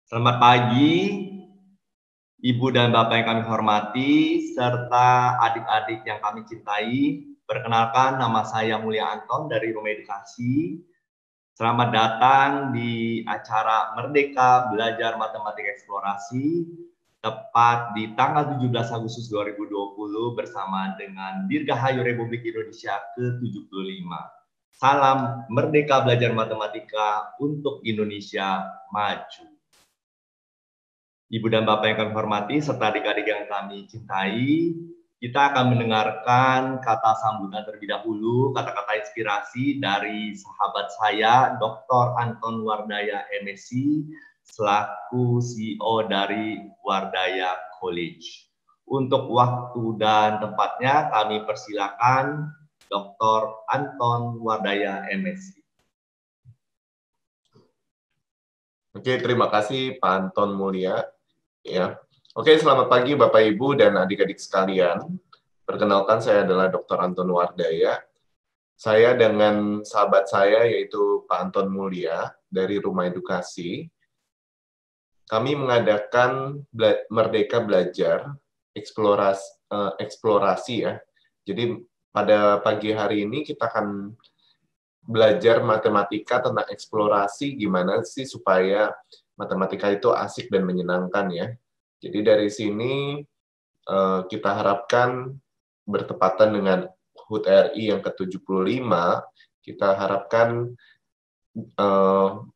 Selamat pagi, Ibu dan Bapak yang kami hormati, serta adik-adik yang kami cintai. Perkenalkan, nama saya Mulia Anton dari Rumah Edukasi. Selamat datang di acara Merdeka Belajar Matematika Eksplorasi, tepat di tanggal 17 Agustus 2020 bersama dengan Dirgahayu Republik Indonesia ke-75. Salam Merdeka Belajar Matematika untuk Indonesia Maju. Ibu dan Bapak yang kami hormati, serta adik-adik yang kami cintai, kita akan mendengarkan kata sambutan terlebih dahulu, kata-kata inspirasi dari sahabat saya, Dr. Anton Wardaya, MSc, selaku CEO dari Wardaya College. Untuk waktu dan tempatnya, kami persilakan Dr. Anton Wardaya, MSc. Oke, terima kasih Pak Anton Mulia. Ya, oke, selamat pagi Bapak Ibu dan adik-adik sekalian. Perkenalkan, saya adalah Dr. Anton Wardaya. Saya dengan sahabat saya yaitu Pak Anton Mulia dari Rumah Edukasi. Kami mengadakan Merdeka Belajar eksplorasi ya. Jadi pada pagi hari ini kita akan belajar matematika tentang eksplorasi, gimana sih supaya matematika itu asik dan menyenangkan ya. Jadi dari sini kita harapkan bertepatan dengan HUT RI yang ke-75, kita harapkan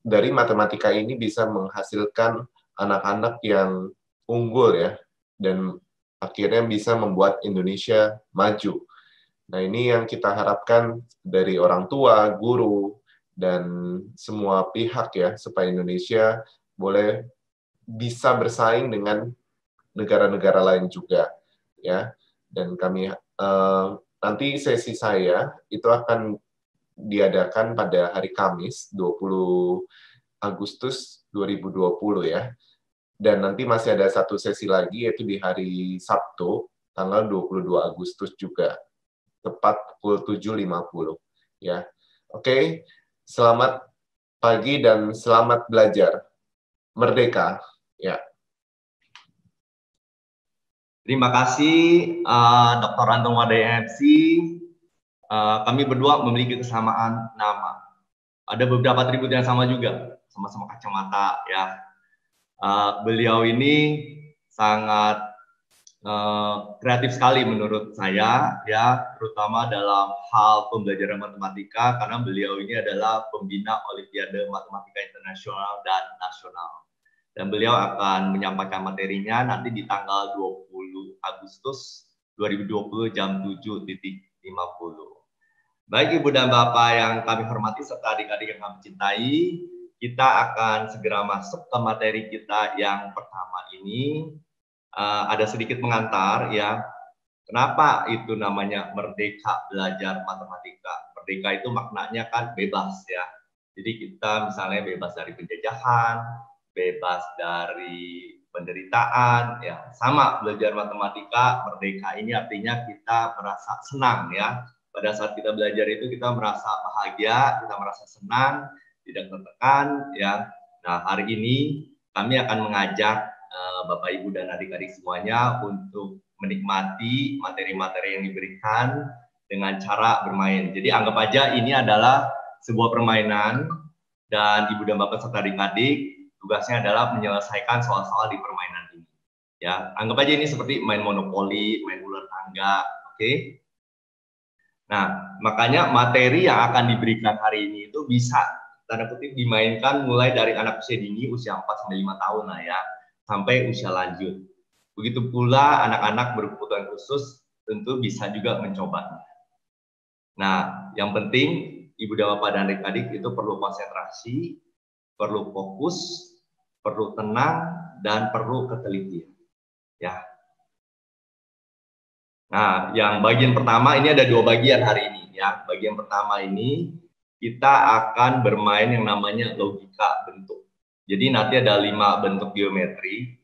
dari matematika ini bisa menghasilkan anak-anak yang unggul ya, dan akhirnya bisa membuat Indonesia maju. Nah, ini yang kita harapkan dari orang tua, guru, dan semua pihak ya, supaya Indonesia boleh bisa bersaing dengan negara-negara lain juga ya. Dan kami nanti sesi saya itu akan diadakan pada hari Kamis 20 Agustus 2020 ya. Dan nanti masih ada satu sesi lagi yaitu di hari Sabtu tanggal 22 Agustus juga, tepat pukul 7.50 ya. Oke, selamat pagi dan selamat belajar. Merdeka ya. Terima kasih Dr. Anton Wardaya, MC. Kami berdua memiliki kesamaan nama. Ada beberapa atribut yang sama juga, sama-sama kacamata ya. Beliau ini sangat kreatif sekali menurut saya ya, terutama dalam hal pembelajaran matematika, karena beliau ini adalah pembina Olimpiade Matematika Internasional dan Nasional. Dan beliau akan menyampaikan materinya nanti di tanggal 20 Agustus 2020 jam 7.50. Baik Ibu dan Bapak yang kami hormati serta adik-adik yang kami cintai, kita akan segera masuk ke materi kita yang pertama ini. Ada sedikit pengantar ya. Kenapa itu namanya Merdeka Belajar Matematika? Merdeka itu maknanya kan bebas ya. Jadi kita misalnya bebas dari penjajahan, bebas dari penderitaan, ya sama belajar matematika. Merdeka ini artinya kita merasa senang ya. Pada saat kita belajar itu kita merasa bahagia, kita merasa senang, tidak tertekan ya. Nah, hari ini kami akan mengajak Bapak Ibu dan adik-adik semuanya untuk menikmati materi-materi yang diberikan dengan cara bermain. Jadi anggap aja ini adalah sebuah permainan dan Ibu dan Bapak serta adik-adik tugasnya adalah menyelesaikan soal-soal di permainan ini. Ya, anggap aja ini seperti main monopoli, main ular tangga, oke? Nah, makanya materi yang akan diberikan hari ini itu bisa tanda kutip dimainkan mulai dari anak usia dini, usia 4-5 tahun lah ya, sampai usia lanjut. Begitu pula anak-anak berkebutuhan khusus tentu bisa juga mencobanya. Nah, yang penting Ibu dan Bapak dan adik-adik itu perlu konsentrasi, perlu fokus, perlu tenang, dan perlu ketelitian. Ya. Nah, yang bagian pertama ini ada dua bagian hari ini ya. Bagian pertama ini kita akan bermain yang namanya logika bentuk. Jadi nanti ada 5 bentuk geometri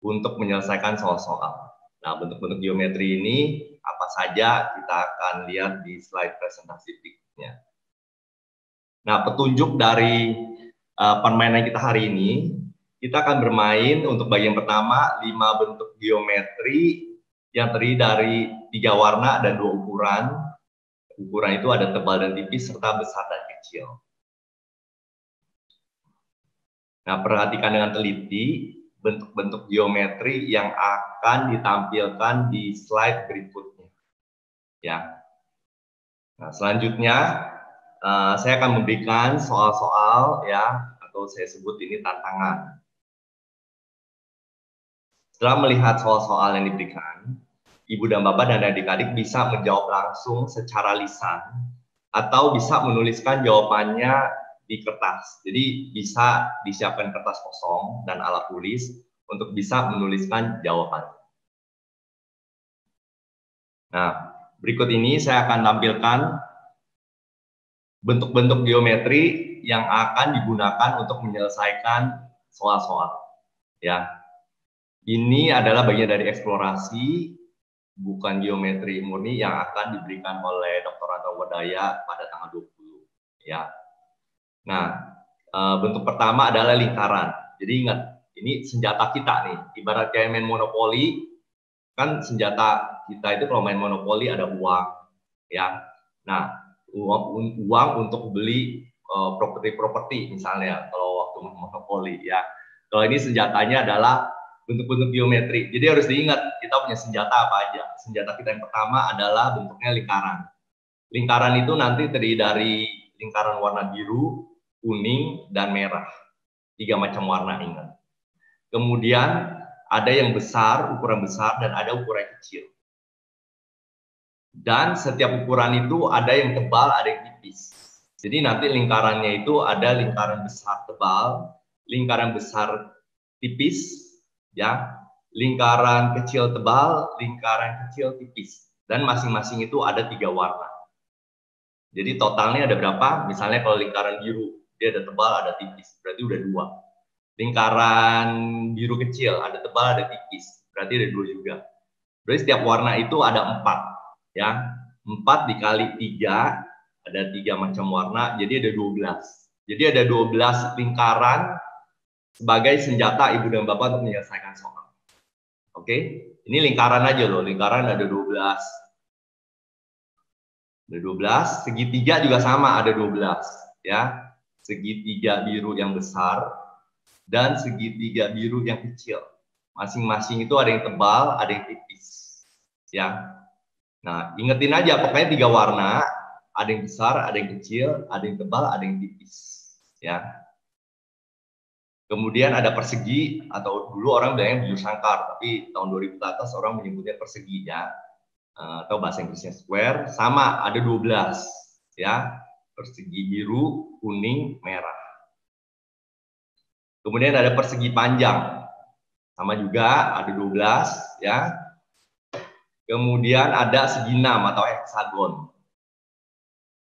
untuk menyelesaikan soal-soal. Nah, bentuk-bentuk geometri ini apa saja kita akan lihat di slide presentasi berikutnya. Nah, petunjuk dari permainan kita hari ini kita akan bermain untuk bagian pertama 5 bentuk geometri yang terdiri dari 3 warna dan 2 ukuran. Ukuran itu ada tebal dan tipis serta besar dan kecil. Nah, perhatikan dengan teliti bentuk-bentuk geometri yang akan ditampilkan di slide berikutnya. Ya. Nah, selanjutnya saya akan memberikan soal-soal ya, atau saya sebut ini tantangan. Setelah melihat soal-soal yang diberikan, Ibu dan Bapak dan adik-adik bisa menjawab langsung secara lisan atau bisa menuliskan jawabannya di kertas. Jadi bisa disiapkan kertas kosong dan alat tulis untuk bisa menuliskan jawaban. Nah, berikut ini saya akan tampilkan bentuk-bentuk geometri yang akan digunakan untuk menyelesaikan soal-soal. Ya, ini adalah bagian dari eksplorasi, bukan geometri murni yang akan diberikan oleh Dr. Anto Wadaya pada tanggal 20. Ya. Nah, bentuk pertama adalah lingkaran. Jadi ingat, ini senjata kita nih. Ibarat kayak main monopoli, kan senjata kita itu kalau main monopoli ada uang. Ya. Nah, uang untuk beli properti-properti misalnya kalau waktu monopoli ya. Kalau ini senjatanya adalah bentuk-bentuk geometri. Jadi harus diingat kita punya senjata apa aja. Senjata kita yang pertama adalah bentuknya lingkaran. Lingkaran itu nanti terdiri dari lingkaran warna biru, kuning, dan merah. 3 macam warna, ingat. Kemudian ada yang besar, ukuran besar, dan ada ukuran kecil. Dan setiap ukuran itu ada yang tebal, ada yang tipis. Jadi nanti lingkarannya itu ada lingkaran besar tebal, lingkaran besar tipis, ya, lingkaran kecil tebal, lingkaran kecil tipis, dan masing-masing itu ada 3 warna. Jadi totalnya ada berapa? Misalnya kalau lingkaran biru dia ada tebal, ada tipis, berarti udah 2. Lingkaran biru kecil ada tebal, ada tipis, berarti ada 2 juga. Berarti setiap warna itu ada 4, ya. 4 dikali 3 ada 3 macam warna, jadi ada 12. Jadi ada 12 lingkaran sebagai senjata Ibu dan Bapak untuk menyelesaikan soal. Oke, ini lingkaran aja loh, lingkaran ada 12. Ada 12, segitiga juga sama ada 12, ya. Segitiga biru yang besar dan segitiga biru yang kecil. Masing-masing itu ada yang tebal, ada yang tipis, ya. Nah, ingetin aja pokoknya 3 warna, ada yang besar, ada yang kecil, ada yang tebal, ada yang tipis, ya. Kemudian ada persegi, atau dulu orang bilangnya bujur sangkar, tapi tahun 2000 ke atas orang menyebutnya persegi, ya. Atau bahasa Inggrisnya square, sama ada 12, ya. Persegi biru, kuning, merah. Kemudian ada persegi panjang, sama juga ada 12, ya. Kemudian ada segi 6 atau heksagon.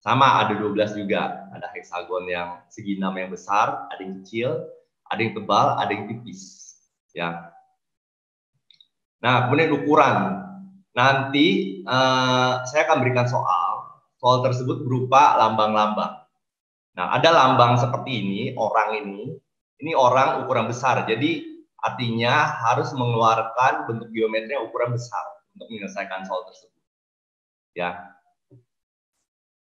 Sama ada 12 juga. Ada heksagon yang segi 6 yang besar, ada yang kecil, ada yang tebal, ada yang tipis, ya. Nah, kemudian ukuran. Nanti saya akan berikan soal. Soal tersebut berupa lambang-lambang. Nah, ada lambang seperti ini, orang ini orang ukuran besar. Jadi artinya harus mengeluarkan bentuk geometri yang ukuran besar untuk menyelesaikan soal tersebut. Ya.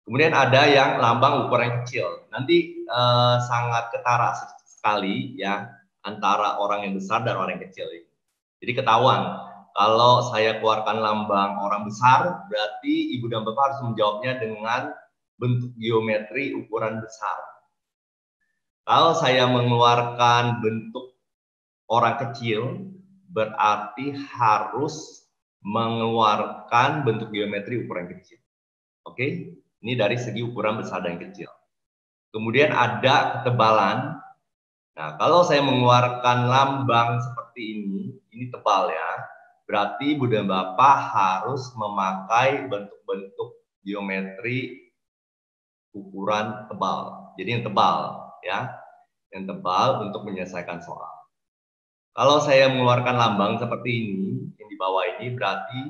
Kemudian ada yang lambang ukuran kecil. Nanti sangat ketara sekali ya antara orang yang besar dan orang yang kecil. Jadi ketahuan kalau saya keluarkan lambang orang besar, berarti Ibu dan Bapak harus menjawabnya dengan bentuk geometri ukuran besar. Kalau saya mengeluarkan bentuk orang kecil, berarti harus mengeluarkan bentuk geometri ukuran kecil. Oke? Ini dari segi ukuran besar dan kecil. Kemudian ada ketebalan. Nah, kalau saya mengeluarkan lambang seperti ini tebal ya, berarti Ibu dan Bapak harus memakai bentuk-bentuk geometri ukuran tebal. Jadi yang tebal ya, yang tebal untuk menyelesaikan soal. Kalau saya mengeluarkan lambang seperti ini, yang di bawah ini berarti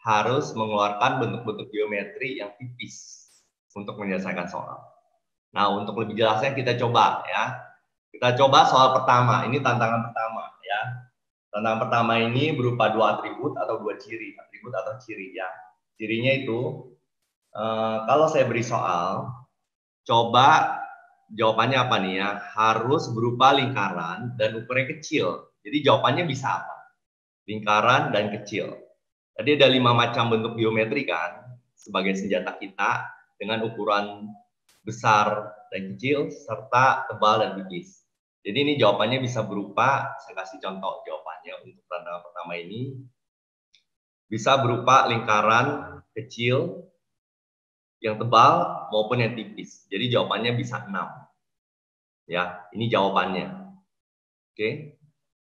harus mengeluarkan bentuk-bentuk geometri yang tipis untuk menyelesaikan soal. Nah, untuk lebih jelasnya kita coba ya. Kita coba soal pertama. Ini tantangan pertama ya. Tantangan pertama ini berupa dua atribut atau dua ciri. Atribut atau ciri ya. Cirinya itu kalau saya beri soal, coba jawabannya apa nih ya? Harus berupa lingkaran dan ukurannya kecil. Jadi jawabannya bisa apa? Lingkaran dan kecil. Tadi ada 5 macam bentuk geometri kan sebagai senjata kita dengan ukuran besar dan kecil serta tebal dan tipis. Jadi ini jawabannya bisa berupa, saya kasih contoh jawabannya untuk tantangan pertama ini, bisa berupa lingkaran kecil yang tebal maupun yang tipis. Jadi jawabannya bisa 6. Ya, ini jawabannya. Oke.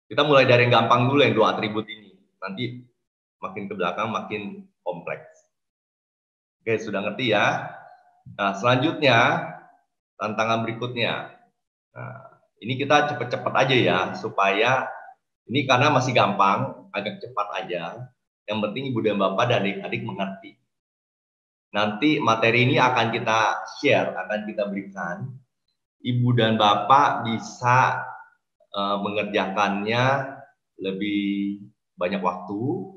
Kita mulai dari yang gampang dulu, yang dua atribut ini. Nanti makin ke belakang makin kompleks. Oke, sudah ngerti ya? Nah, selanjutnya tantangan berikutnya. Nah, ini kita cepet-cepet aja ya, supaya ini karena masih gampang, agak cepat aja. Yang penting Ibu dan Bapak dan adik-adik mengerti. Nanti materi ini akan kita share, akan kita berikan. Ibu dan Bapak bisa mengerjakannya lebih banyak waktu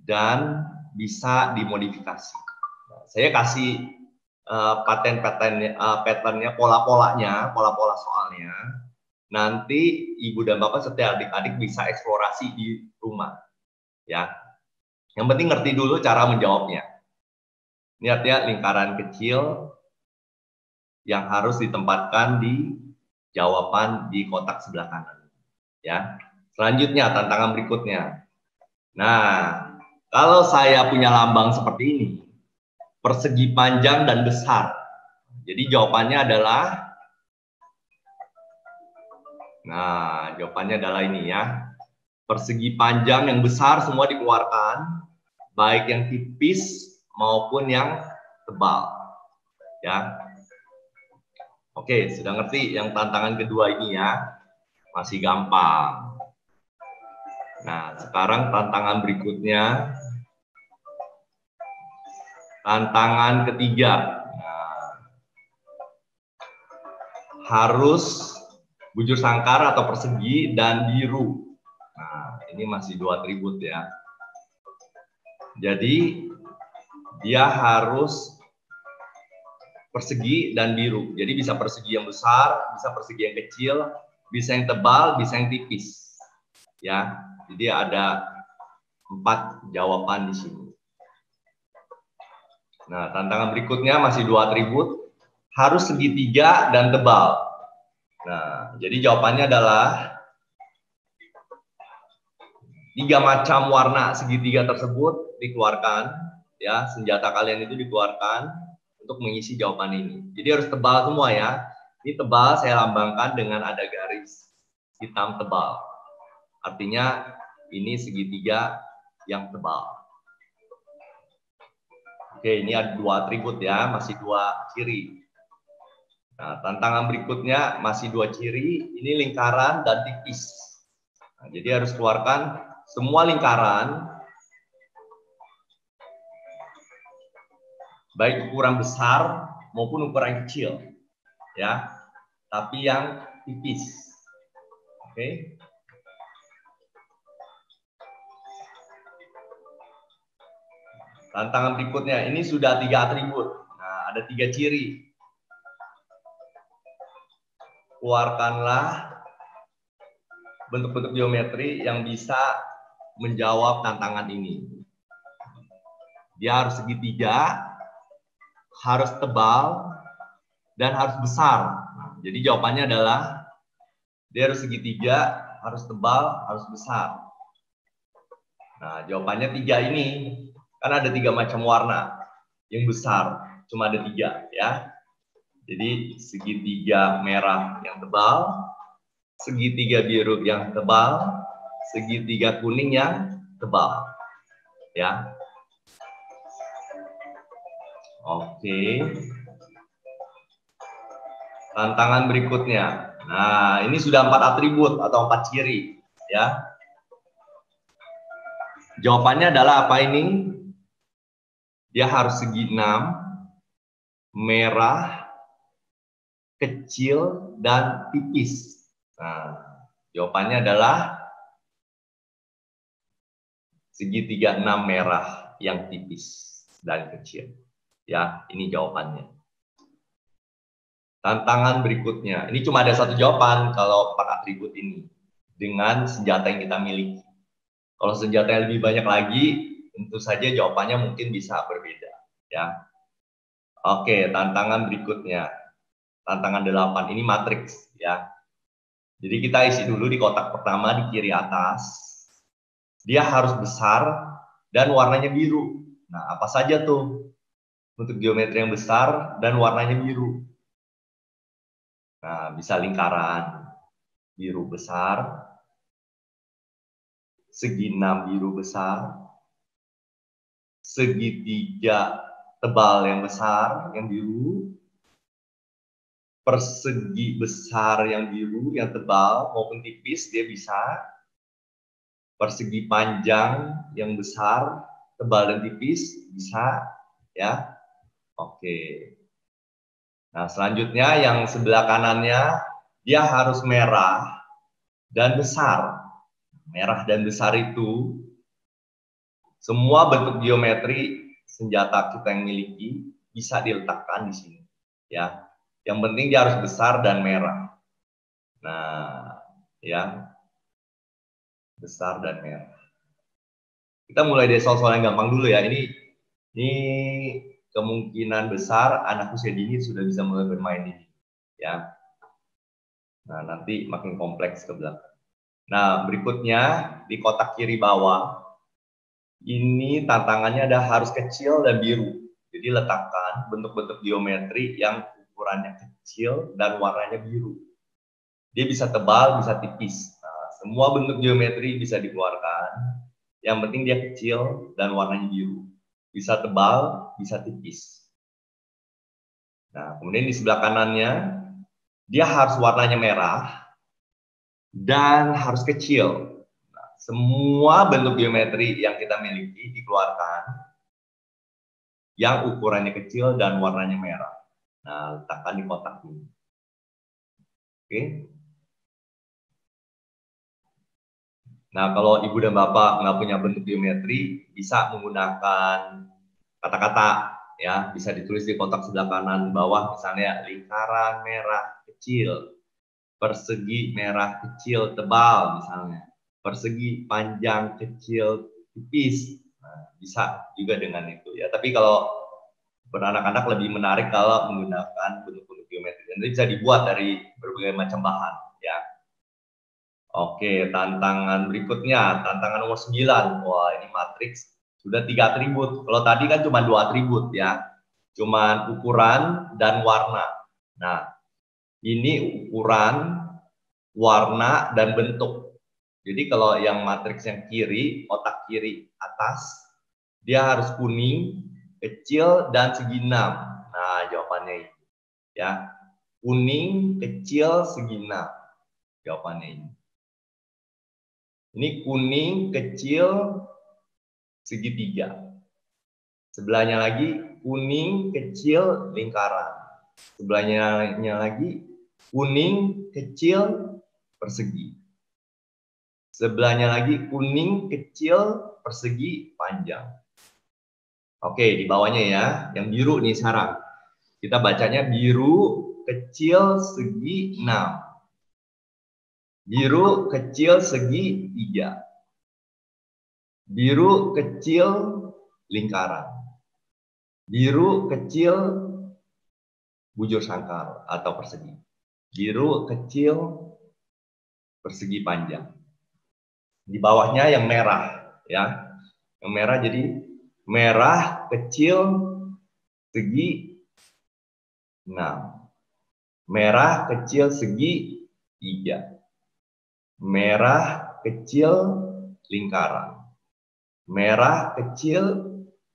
dan bisa dimodifikasi. Nah, saya kasih patternnya, pola-pola soalnya. Nanti Ibu dan Bapak serta adik-adik bisa eksplorasi di rumah. Ya, yang penting ngerti dulu cara menjawabnya. Ini artinya lingkaran kecil yang harus ditempatkan di jawaban di kotak sebelah kanan. Ya, selanjutnya tantangan berikutnya. Nah, kalau saya punya lambang seperti ini, persegi panjang dan besar. Jadi jawabannya adalah, nah jawabannya adalah ini ya. Persegi panjang yang besar semua dikeluarkan, baik yang tipis maupun yang tebal. Ya. Oke, sudah ngerti yang tantangan kedua ini ya. Masih gampang. Nah, sekarang tantangan berikutnya. Tantangan ketiga. Nah, harus bujur sangkar atau persegi dan biru. Nah, ini masih dua atribut ya. Jadi, dia harus persegi dan biru. Jadi bisa persegi yang besar, bisa persegi yang kecil, bisa yang tebal, bisa yang tipis. Ya, jadi ada 4 jawaban di sini. Nah, tantangan berikutnya masih dua atribut, harus segitiga dan tebal. Nah, jadi jawabannya adalah 3 macam warna segitiga tersebut dikeluarkan, ya, senjata kalian itu dikeluarkan untuk mengisi jawaban ini. Jadi harus tebal semua ya. Ini tebal saya lambangkan dengan ada garis hitam tebal. Artinya ini segitiga yang tebal. Oke, ini ada 2 atribut ya, masih 2 ciri. Nah, tantangan berikutnya masih 2 ciri, ini lingkaran dan tipis. Nah, jadi harus keluarkan semua lingkaran, baik ukuran besar maupun ukuran kecil, ya, tapi yang tipis. Oke. Tantangan berikutnya, ini sudah 3 atribut. Nah, ada 3 ciri. Keluarkanlah bentuk-bentuk geometri yang bisa menjawab tantangan ini. Dia harus segitiga, harus tebal, dan harus besar. Jadi jawabannya adalah dia harus segitiga, harus tebal, harus besar. Nah, jawabannya 3 ini. Kan ada 3 macam warna. Yang besar cuma ada 3 ya. Jadi segitiga merah yang tebal, segitiga biru yang tebal, segitiga kuning yang tebal. Ya. Oke. Tantangan berikutnya. Nah, ini sudah 4 atribut atau 4 ciri, ya. Jawabannya adalah apa ini? Dia harus segi 6, merah, kecil, dan tipis. Nah, jawabannya adalah segitiga 6 merah yang tipis dan kecil. Ya, ini jawabannya. Tantangan berikutnya. Ini cuma ada satu jawaban kalau 4 atribut ini dengan senjata yang kita miliki. Kalau senjata yang lebih banyak lagi, tentu saja jawabannya mungkin bisa berbeda. Ya. Oke, tantangan berikutnya. Tantangan 8, ini matriks. Ya. Jadi kita isi dulu di kotak pertama di kiri atas. Dia harus besar dan warnanya biru. Nah, apa saja tuh untuk geometri yang besar dan warnanya biru? Nah, bisa lingkaran biru besar, segi 6 biru besar, segitiga tebal yang besar yang biru, persegi besar yang biru yang tebal maupun tipis dia bisa, persegi panjang yang besar, tebal dan tipis bisa, ya. Oke. Nah, selanjutnya yang sebelah kanannya dia harus merah dan besar. Merah dan besar itu semua bentuk geometri senjata kita yang miliki bisa diletakkan di sini, ya. Yang penting dia harus besar dan merah. Nah, ya. Besar dan merah. Kita mulai dari soal-soal yang gampang dulu ya. Ini kemungkinan besar anak usia dini sudah bisa mulai bermain ini, ya. Nah, nanti makin kompleks ke belakang. Nah, berikutnya di kotak kiri bawah, ini tantangannya ada harus kecil dan biru. Jadi letakkan bentuk-bentuk geometri yang ukurannya kecil dan warnanya biru. Dia bisa tebal, bisa tipis. Nah, semua bentuk geometri bisa dikeluarkan. Yang penting dia kecil dan warnanya biru. Bisa tebal, bisa tipis. Nah, kemudian di sebelah kanannya, dia harus warnanya merah dan harus kecil. Nah, semua bentuk geometri yang kita miliki dikeluarkan yang ukurannya kecil dan warnanya merah. Nah, letakkan di kotak ini. Oke. Nah, kalau ibu dan bapak nggak punya bentuk geometri, bisa menggunakan kata-kata, ya. Bisa ditulis di kotak sebelah kanan bawah, misalnya lingkaran merah kecil, persegi merah kecil tebal, misalnya. Persegi panjang kecil tipis. Nah, bisa juga dengan itu, ya. Tapi kalau beranak-anak lebih menarik kalau menggunakan bentuk-bentuk geometri. Dan itu bisa dibuat dari berbagai macam bahan, ya. Oke, tantangan berikutnya, tantangan nomor 9. Wah, ini matriks sudah 3 atribut. Kalau tadi kan cuma 2 atribut, ya. Cuma ukuran dan warna. Nah, ini ukuran, warna, dan bentuk. Jadi kalau yang matriks yang kiri, otak kiri atas, dia harus kuning, kecil, dan segi 6. Nah, jawabannya ini. Ya, kuning, kecil, segi 6. Jawabannya ini. Ini kuning, kecil, segitiga. Sebelahnya lagi kuning, kecil, lingkaran. Sebelahnya lagi kuning, kecil, persegi. Sebelahnya lagi kuning, kecil, persegi, panjang. Oke, di bawahnya ya. Yang biru nih sekarang. Kita bacanya biru, kecil, segi 6. Biru, kecil, segi 3. Biru, kecil, lingkaran. Biru, kecil, bujur sangkar atau persegi. Biru, kecil, persegi panjang. Di bawahnya yang merah, ya. Yang merah jadi merah, kecil, segi 6. Merah, kecil, segi 3. Merah, kecil, lingkaran. Merah, kecil,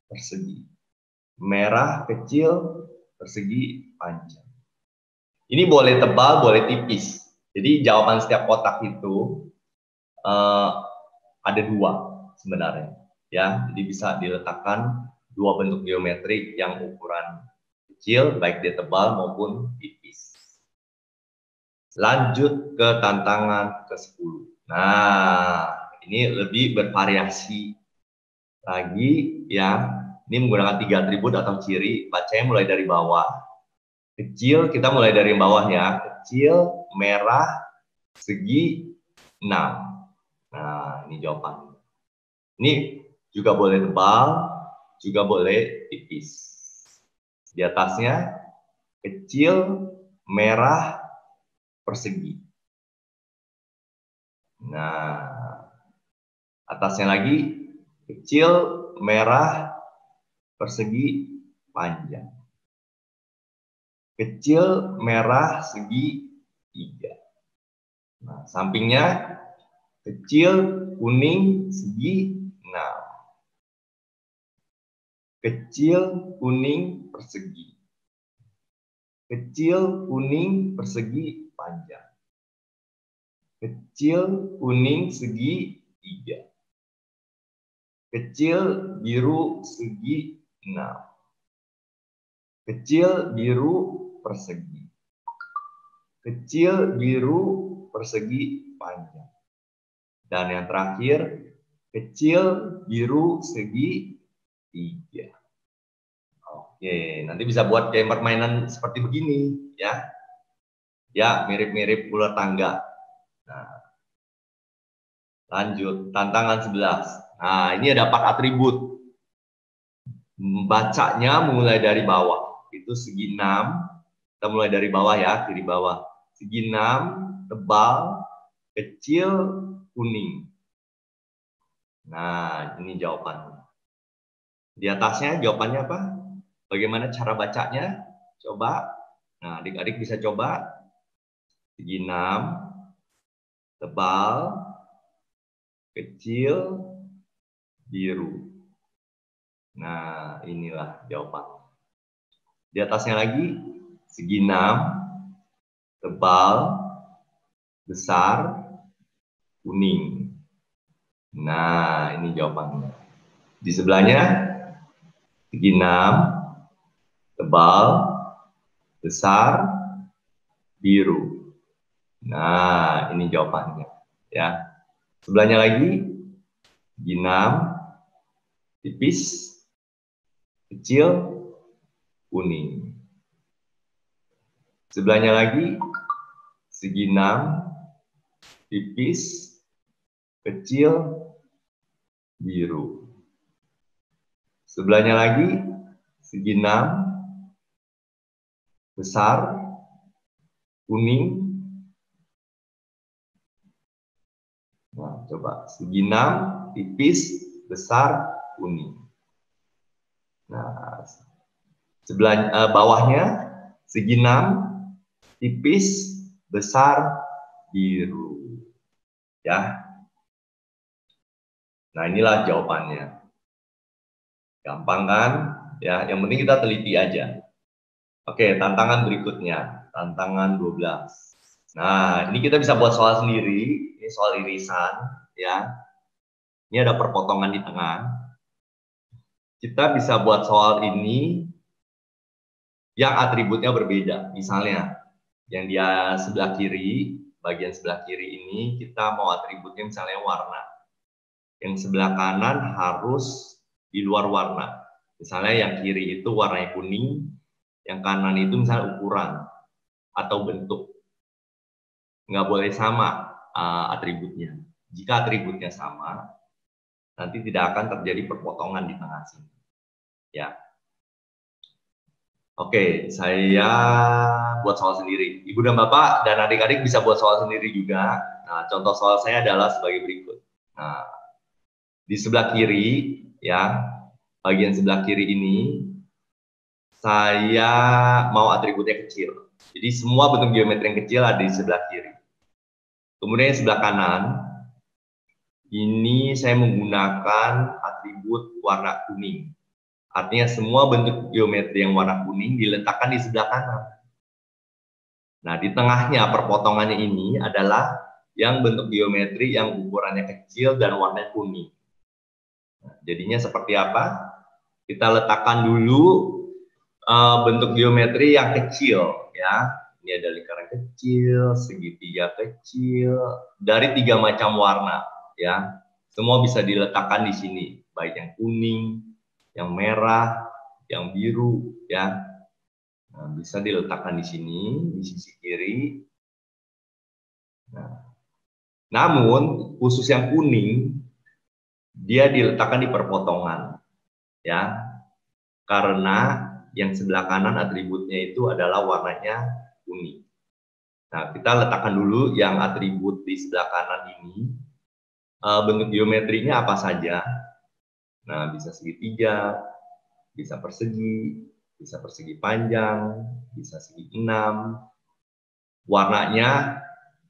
persegi. Merah, kecil, persegi, panjang. Ini boleh tebal, boleh tipis. Jadi jawaban setiap kotak itu ada 2 sebenarnya. Ya, jadi bisa diletakkan 2 bentuk geometri yang ukuran kecil, baik dia tebal maupun tipis. Lanjut ke tantangan ke-10. Nah, ini lebih bervariasi lagi ya. Ini menggunakan 3 atribut atau ciri. Bacanya mulai dari bawah. Kecil, kita mulai dari bawah ya. Kecil, merah, segi 6. Nah, ini jawabannya. Ini juga boleh tebal, juga boleh tipis. Di atasnya, kecil, merah, persegi. Nah, atasnya lagi kecil, merah, persegi, panjang. Kecil, merah, segi 3. Nah, sampingnya kecil, kuning, segi 6. Kecil, kuning, persegi. Kecil, kuning, persegi, panjang. Kecil, kuning, segi 3. Kecil, biru, segi 6. Kecil, biru, persegi. Kecil, biru, persegi, panjang. Dan yang terakhir, kecil, biru, segi 3. Oke, nanti bisa buat kayak permainan seperti begini, ya. Ya, mirip-mirip ular tangga. Nah, lanjut, tantangan 11. Nah, ini ada 4 atribut. Bacanya mulai dari bawah. Itu segi 6. Kita mulai dari bawah ya, kiri bawah. Segi 6, tebal, kecil, kuning. Nah, ini jawabannya. Di atasnya jawabannya apa? Bagaimana cara bacanya? Coba. Nah, adik-adik bisa coba. Segi 6, tebal, kecil, biru. Nah, inilah jawabannya. Di atasnya lagi, segi 6, tebal, besar, kuning. Nah, ini jawabannya. Di sebelahnya, segi 6, tebal, besar, biru. Nah, ini jawabannya. Ya. Sebelahnya lagi, segi 6, tipis, kecil, kuning. Sebelahnya lagi, segi 6, tipis, kecil, biru. Sebelahnya lagi, segi 6, besar, kuning. Nah, coba. Segi 6, tipis, besar, kuning. Nah, bawahnya, segi 6, tipis, besar, biru. Ya. Nah, inilah jawabannya. Gampang kan? Ya, yang penting kita teliti aja. Oke, tantangan berikutnya. Tantangan 12. Nah, ini kita bisa buat soal sendiri. Ini soal irisan, ya. Ini ada perpotongan di tengah. Kita bisa buat soal ini yang atributnya berbeda. Misalnya, yang dia sebelah kiri, bagian sebelah kiri ini, kita mau atributnya misalnya warna. Yang sebelah kanan harus di luar warna. Misalnya yang kiri itu warnanya kuning, yang kanan itu misalnya ukuran atau bentuk. Nggak boleh sama atributnya. Jika atributnya sama, nanti tidak akan terjadi perpotongan di tengah sini. Ya. Oke, saya buat soal sendiri. Ibu dan Bapak dan adik-adik bisa buat soal sendiri juga. Nah, contoh soal saya adalah sebagai berikut. Nah, di sebelah kiri, ya, bagian sebelah kiri ini, saya mau atributnya kecil. Jadi semua bentuk geometri yang kecil ada di sebelah kiri. Kemudian yang sebelah kanan, ini saya menggunakan atribut warna kuning. Artinya semua bentuk geometri yang warna kuning diletakkan di sebelah kanan. Nah, di tengahnya perpotongannya ini adalah yang bentuk geometri yang ukurannya kecil dan warnanya kuning. Nah, jadinya seperti apa? Kita letakkan dulu bentuk geometri yang kecil, ya. Ini ada lingkaran kecil, segitiga kecil, dari 3 macam warna, ya. Semua bisa diletakkan di sini, baik yang kuning, yang merah, yang biru, ya. Nah, bisa diletakkan di sini, di sisi kiri. Nah, namun khusus yang kuning, dia diletakkan di perpotongan, ya. Karena yang sebelah kanan atributnya itu adalah warnanya kuning. Nah, kita letakkan dulu yang atribut di sebelah kanan ini. Bentuk geometrinya apa saja? Nah, bisa segitiga, bisa persegi panjang, bisa segi 6. Warnanya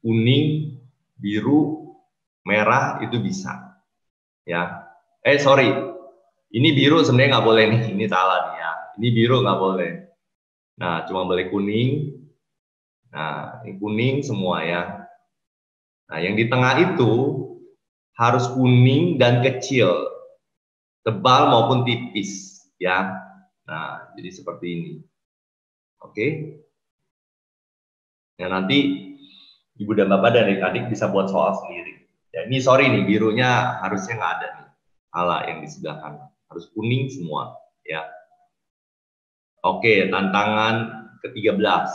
kuning, biru, merah itu bisa. Ya. Sorry. Ini biru sebenarnya nggak boleh nih. Ini salah nih ya. Ini biru nggak boleh. Nah, cuma boleh kuning. Nah, ini kuning semua ya. Nah, yang di tengah itu harus kuning dan kecil, tebal maupun tipis, ya. Nah, jadi seperti ini. Oke. Ya, nanti Ibu dan Bapak dan adik-adik bisa buat soal sendiri. Ya, ini sorry nih, birunya harusnya nggak ada nih. Salah yang di sebelah kanan. Harus kuning semua, ya. Oke, tantangan ke-13.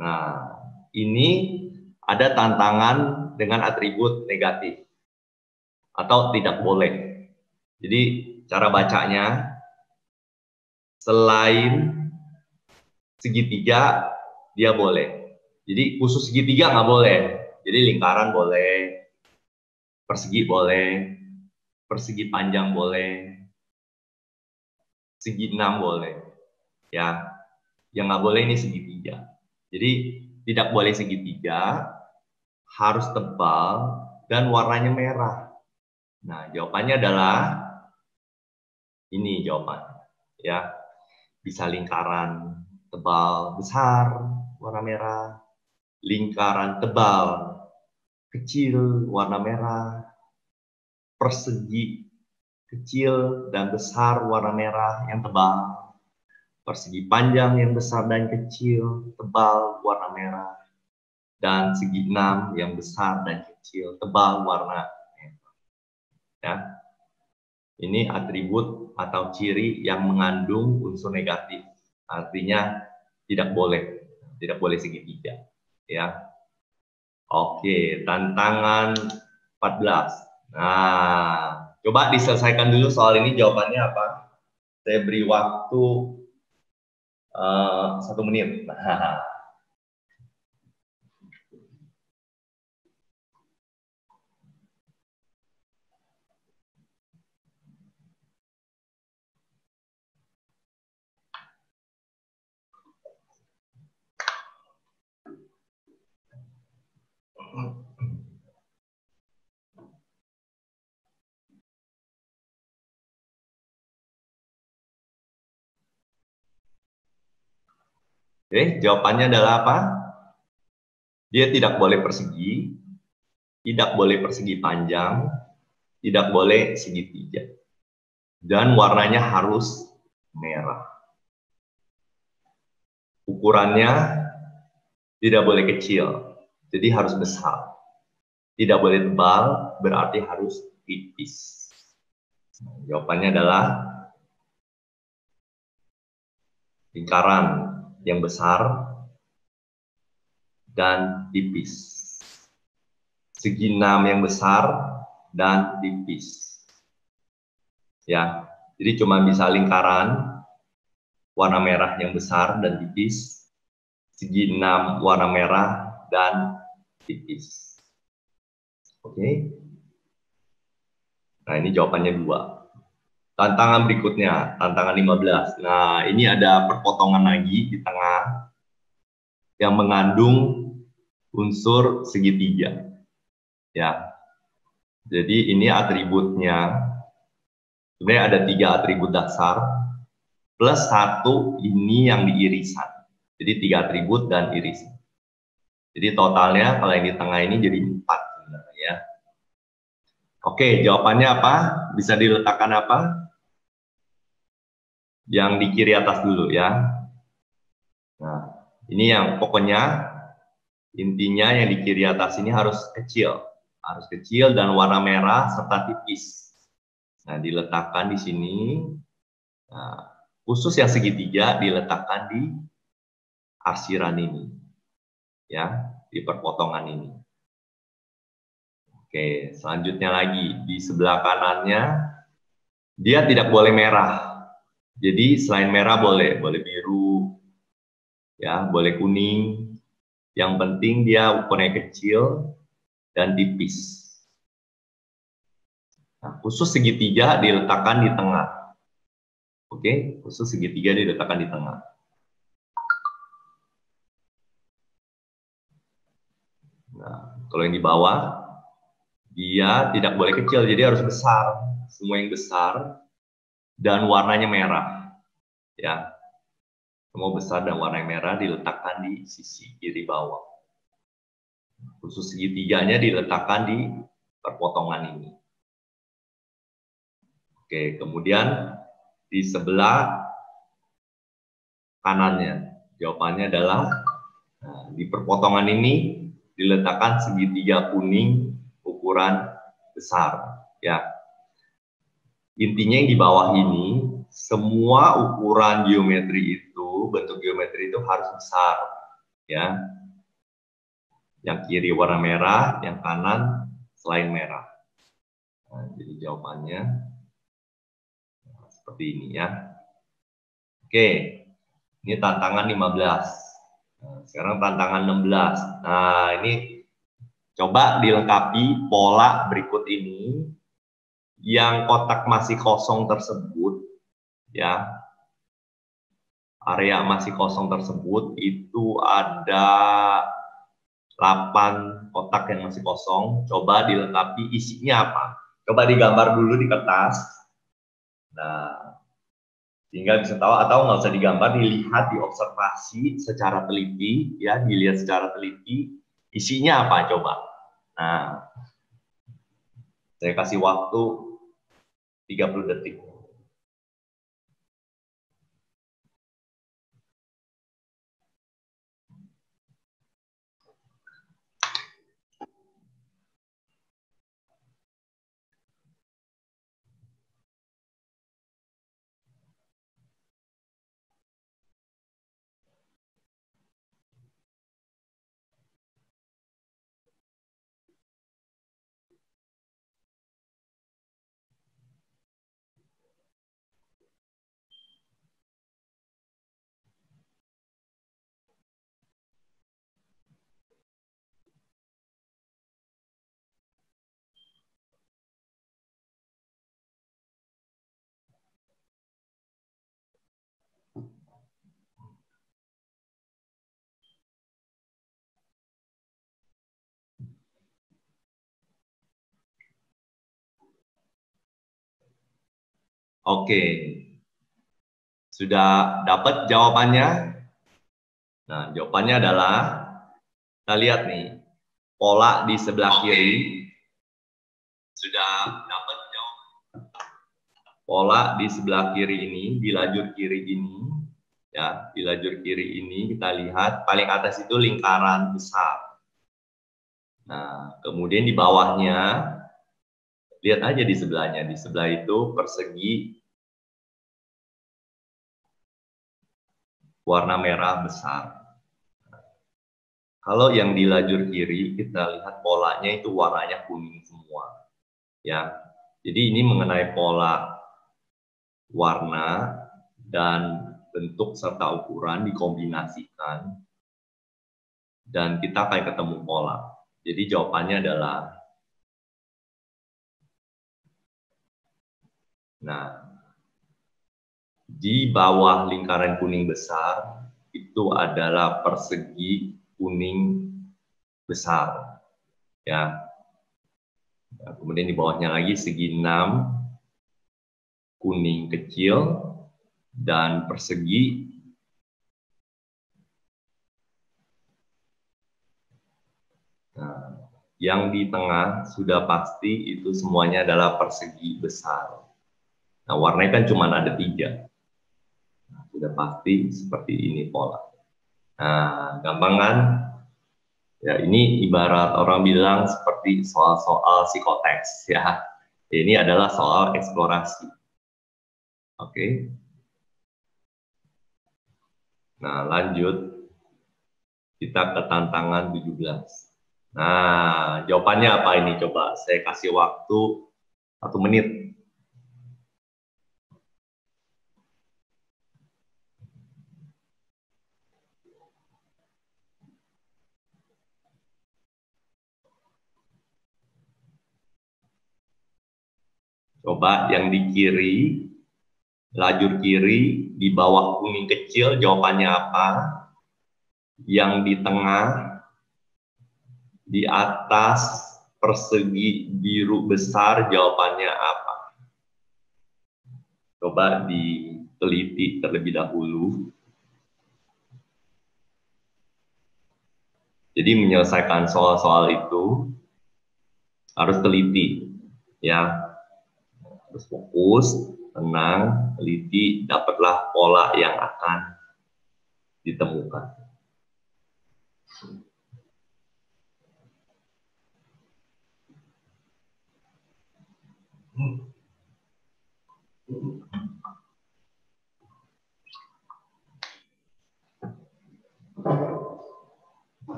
Nah, ini ada tantangan dengan atribut negatif atau tidak boleh. Jadi cara bacanya, selain segitiga dia boleh. Jadi khusus segitiga nggak boleh. Jadi lingkaran boleh, persegi boleh, persegi panjang boleh, segi 6 boleh. Ya, yang nggak boleh ini segitiga. Jadi tidak boleh segitiga, harus tebal dan warnanya merah. Nah, jawabannya adalah ini jawabannya. Ya, bisa lingkaran tebal besar warna merah, lingkaran tebal kecil warna merah, persegi kecil dan besar warna merah yang tebal, persegi panjang yang besar dan kecil tebal warna merah, dan segi 6 yang besar dan kecil tebal warna merah. Ya. Ini atribut atau ciri yang mengandung unsur negatif. Artinya tidak boleh segitiga, ya. Oke, tantangan 14. Nah, coba diselesaikan dulu soal ini, jawabannya apa? Saya beri waktu 1 menit. Nah. Oke, jawabannya adalah apa? Dia tidak boleh persegi, tidak boleh persegi panjang, tidak boleh segitiga. Dan warnanya harus merah. Ukurannya tidak boleh kecil, jadi harus besar. Tidak boleh tebal, berarti harus tipis. Jawabannya adalah lingkaran yang besar dan tipis. Segi 6 yang besar dan tipis. Ya, jadi cuma bisa lingkaran warna merah yang besar dan tipis, segi 6 warna merah dan tipis. Oke. Nah, ini jawabannya 2. Tantangan berikutnya, tantangan 15. Nah, ini ada perpotongan lagi di tengah yang mengandung unsur segitiga. Ya. Jadi ini atributnya. Sebenarnya ada 3 atribut dasar plus 1 ini yang di irisan. Jadi 3 atribut dan irisan. Jadi totalnya kalau yang di tengah ini jadi 4 sebenarnya ya. Oke, jawabannya apa? Bisa diletakkan apa? Yang di kiri atas dulu ya. Nah, Ini yang pokoknya intinya yang di kiri atas ini harus kecil dan warna merah serta tipis. Nah, diletakkan di sini. Nah, khusus yang segitiga diletakkan di arsiran ini, ya, di perpotongan ini. Oke, selanjutnya lagi di sebelah kanannya dia tidak boleh merah. Jadi selain merah boleh biru, ya, boleh kuning. Yang penting dia ukurannya kecil dan tipis. Nah, khusus segitiga diletakkan di tengah. Oke, khusus segitiga diletakkan di tengah. Nah, kalau yang di bawah dia tidak boleh kecil, jadi harus besar. Semua yang besar dan warnanya merah, ya. Semua besar dan warna merah diletakkan di sisi kiri bawah. Khusus segitiganya diletakkan di perpotongan ini. Oke, kemudian di sebelah kanannya, jawabannya adalah di perpotongan ini diletakkan segitiga kuning ukuran besar, ya. Intinya yang di bawah ini semua ukuran geometri itu, bentuk geometri itu harus besar, ya. Yang kiri warna merah, yang kanan selain merah. Nah, jadi jawabannya seperti ini, ya. Oke, ini tantangan 15. Nah, sekarang tantangan 16. Nah, ini coba dilengkapi pola berikut ini. Yang kotak masih kosong tersebut, ya, area masih kosong tersebut itu ada 8 kotak yang masih kosong. Coba dilengkapi isinya apa. Coba digambar dulu di kertas. Nah, sehingga bisa tahu, atau nggak usah digambar, dilihat, diobservasi secara teliti, ya, dilihat secara teliti isinya apa coba. Nah, saya kasih waktu 30 detik. Oke, sudah dapat jawabannya? Nah, jawabannya adalah, kita lihat nih, pola di sebelah kiri. Sudah dapat jawaban. Pola di sebelah kiri ini, di lajur kiri ini, ya, di lajur kiri ini kita lihat paling atas itu lingkaran besar. Nah, kemudian di bawahnya, lihat aja di sebelahnya, di sebelah itu persegi warna merah besar. Kalau yang di lajur kiri, kita lihat polanya itu warnanya kuning semua, ya. Jadi ini mengenai pola warna dan bentuk serta ukuran dikombinasikan, dan kita akan ketemu pola. Jadi jawabannya adalah, nah, di bawah lingkaran kuning besar itu adalah persegi kuning besar, ya. Nah, kemudian di bawahnya lagi segi 6 kuning kecil dan persegi yang di tengah sudah pasti itu semuanya adalah persegi besar. Nah, warnanya kan cuma ada 3. Nah, sudah pasti seperti ini pola. Nah, gampang kan? Ya, ini ibarat orang bilang seperti soal-soal psikoteks ya. Ini adalah soal eksplorasi. Oke. Nah, lanjut. Kita ke tantangan 17. Nah, jawabannya apa ini? Coba saya kasih waktu 1 menit. Coba yang di kiri, lajur kiri, di bawah kuning kecil, jawabannya apa? Yang di tengah, di atas persegi biru besar, jawabannya apa? Coba diteliti terlebih dahulu. Jadi menyelesaikan soal-soal itu harus teliti, ya. Harus fokus, tenang, teliti, dapatlah pola yang akan ditemukan.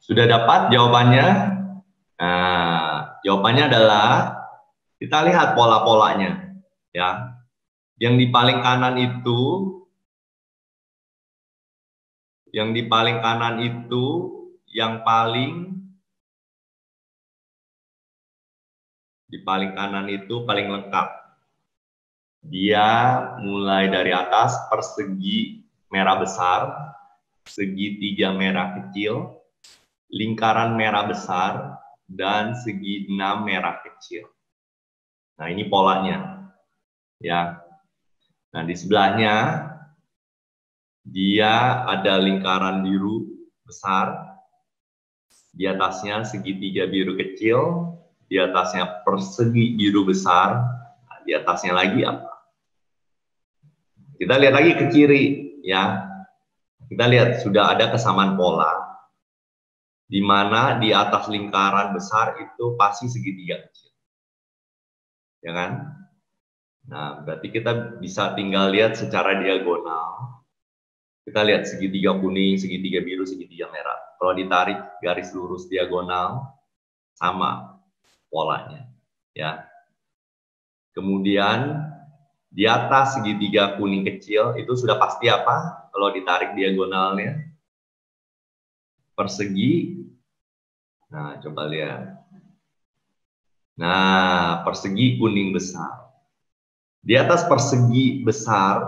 Sudah dapat jawabannya? Nah, jawabannya adalah kita lihat pola-polanya, ya. Yang di paling kanan itu, yang paling kanan itu paling lengkap. Dia mulai dari atas persegi merah besar, segitiga merah kecil, lingkaran merah besar, dan segi 6 merah kecil. Nah, ini polanya, ya. Nah, di sebelahnya dia ada lingkaran biru besar, di atasnya segitiga biru kecil, di atasnya persegi biru besar, nah, di atasnya lagi apa? Kita lihat lagi ke kiri, ya. Kita lihat sudah ada kesamaan pola, di mana di atas lingkaran besar itu pasti segitiga kecil, ya kan? Nah, berarti kita bisa tinggal lihat secara diagonal. Kita lihat segitiga kuning, segitiga biru, segitiga merah. Kalau ditarik garis lurus diagonal, sama polanya, ya. Kemudian di atas segitiga kuning kecil itu sudah pasti apa? Kalau ditarik diagonalnya, persegi. Nah, coba lihat. Nah, persegi kuning besar. Di atas persegi besar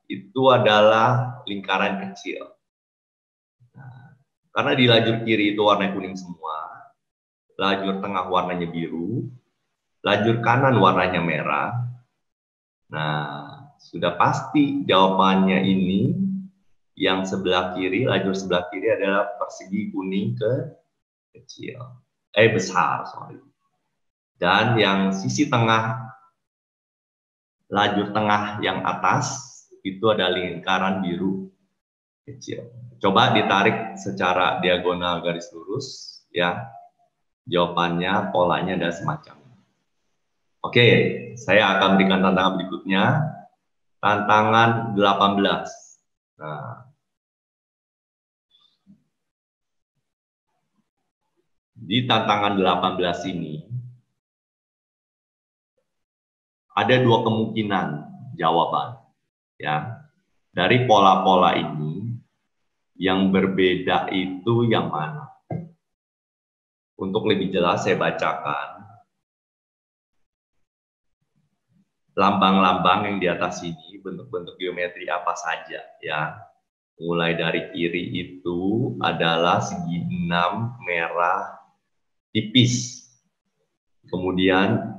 itu adalah lingkaran kecil. Nah, karena di lajur kiri itu warna kuning semua, lajur tengah warnanya biru, lajur kanan warnanya merah. Nah, sudah pasti jawabannya ini yang sebelah kiri, lajur sebelah kiri adalah persegi kuning kecil. Besar, sorry. Dan yang sisi tengah, lajur tengah yang atas, itu ada lingkaran biru kecil. Coba ditarik secara diagonal garis lurus, ya. Jawabannya, polanya ada semacam. Oke, saya akan berikan tantangan berikutnya. Tantangan 18. Nah, di tantangan 18 ini, ada 2 kemungkinan jawaban, ya. Dari pola-pola ini, yang berbeda itu yang mana? Untuk lebih jelas saya bacakan. lambang-lambang yang di atas ini, bentuk-bentuk geometri apa saja ya. Mulai dari kiri itu adalah segi 6 merah tipis. Kemudian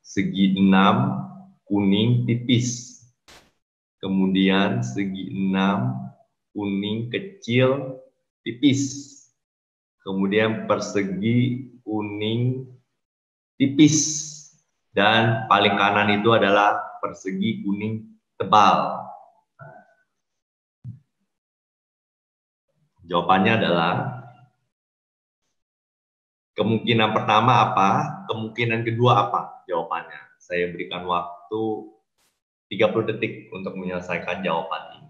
segi 6 kuning tipis. Kemudian segi 6 kuning kecil tipis. Kemudian persegi kuning tipis. Dan paling kanan itu adalah persegi kuning tebal. Jawabannya adalah kemungkinan pertama apa? Kemungkinan kedua apa? Jawabannya. Saya berikan waktu 30 detik untuk menyelesaikan jawaban ini.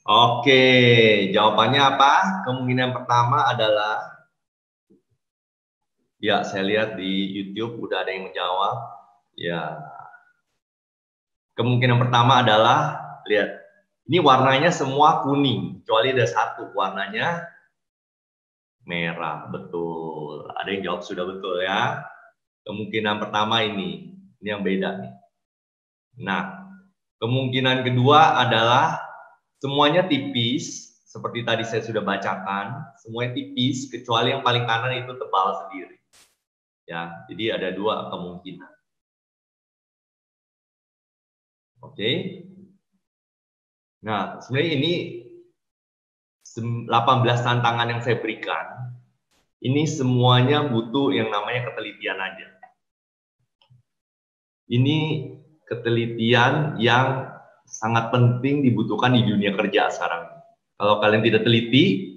Oke, jawabannya apa? Kemungkinan pertama adalah, ya saya lihat di YouTube udah ada yang menjawab. Ya, kemungkinan pertama adalah, lihat, ini warnanya semua kuning, kecuali ada satu warnanya merah. Betul, ada yang jawab sudah betul ya. Kemungkinan pertama ini yang beda nih. Nah, kemungkinan kedua adalah semuanya tipis, seperti tadi saya sudah bacakan, semuanya tipis, kecuali yang paling kanan itu tebal sendiri. Ya, jadi ada dua kemungkinan. Oke. Nah, sebenarnya ini 18 tantangan yang saya berikan, ini semuanya butuh yang namanya ketelitian aja. Ini ketelitian yang sangat penting dibutuhkan di dunia kerja sekarang. Kalau kalian tidak teliti,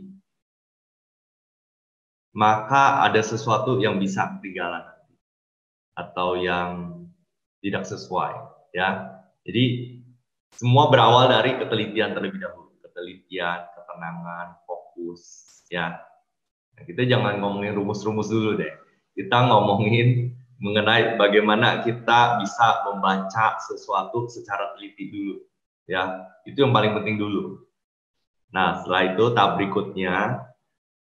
maka ada sesuatu yang bisa ketinggalan atau yang tidak sesuai, ya. Jadi semua berawal dari ketelitian terlebih dahulu, ketelitian, ketenangan, fokus, ya. Nah, kita jangan ngomongin rumus-rumus dulu deh. Kita ngomongin mengenai bagaimana kita bisa membaca sesuatu secara teliti dulu, ya. Itu yang paling penting dulu. Nah, setelah itu tahap berikutnya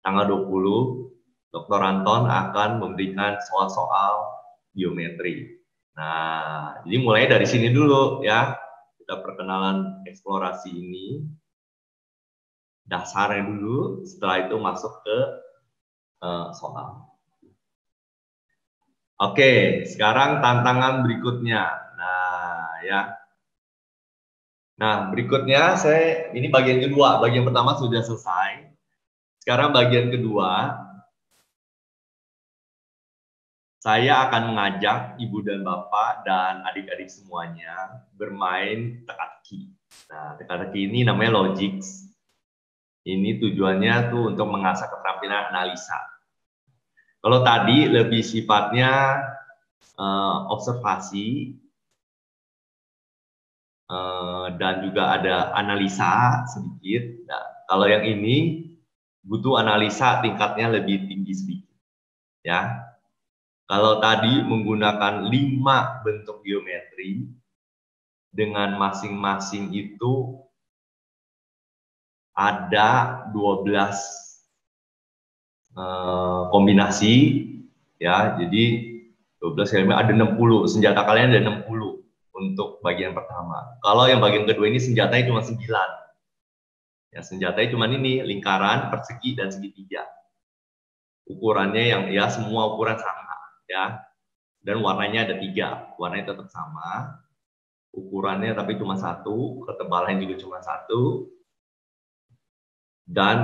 tanggal 20 Dr. Anton akan memberikan soal-soal geometri. Nah, jadi mulai dari sini dulu ya. Kita perkenalan eksplorasi ini. Dasarnya dulu, setelah itu masuk ke soal. Oke, sekarang tantangan berikutnya. Nah, ya. Nah, berikutnya ini bagian kedua. Bagian pertama sudah selesai. Sekarang bagian kedua. Saya akan mengajak ibu dan bapak dan adik-adik semuanya bermain teka-teki. Nah, teka-teki ini namanya Logix. Ini tujuannya tuh untuk mengasah keterampilan analisa. Kalau tadi lebih sifatnya observasi dan juga ada analisa sedikit. Nah, kalau yang ini butuh analisa tingkatnya lebih tinggi sedikit, ya. Kalau tadi menggunakan 5 bentuk geometri, dengan masing-masing itu ada 12 kombinasi, ya. Jadi 12 elemen ada 60, senjata kalian ada 60 untuk bagian pertama. Kalau yang bagian kedua ini senjatanya cuma 9. Ya, senjatanya cuma ini, lingkaran, persegi, dan segitiga. Ukurannya yang ya semua ukuran sama. Ya. Dan warnanya ada 3. Warnanya tetap sama. Ukurannya tapi cuma 1. Ketebalannya juga cuma 1. Dan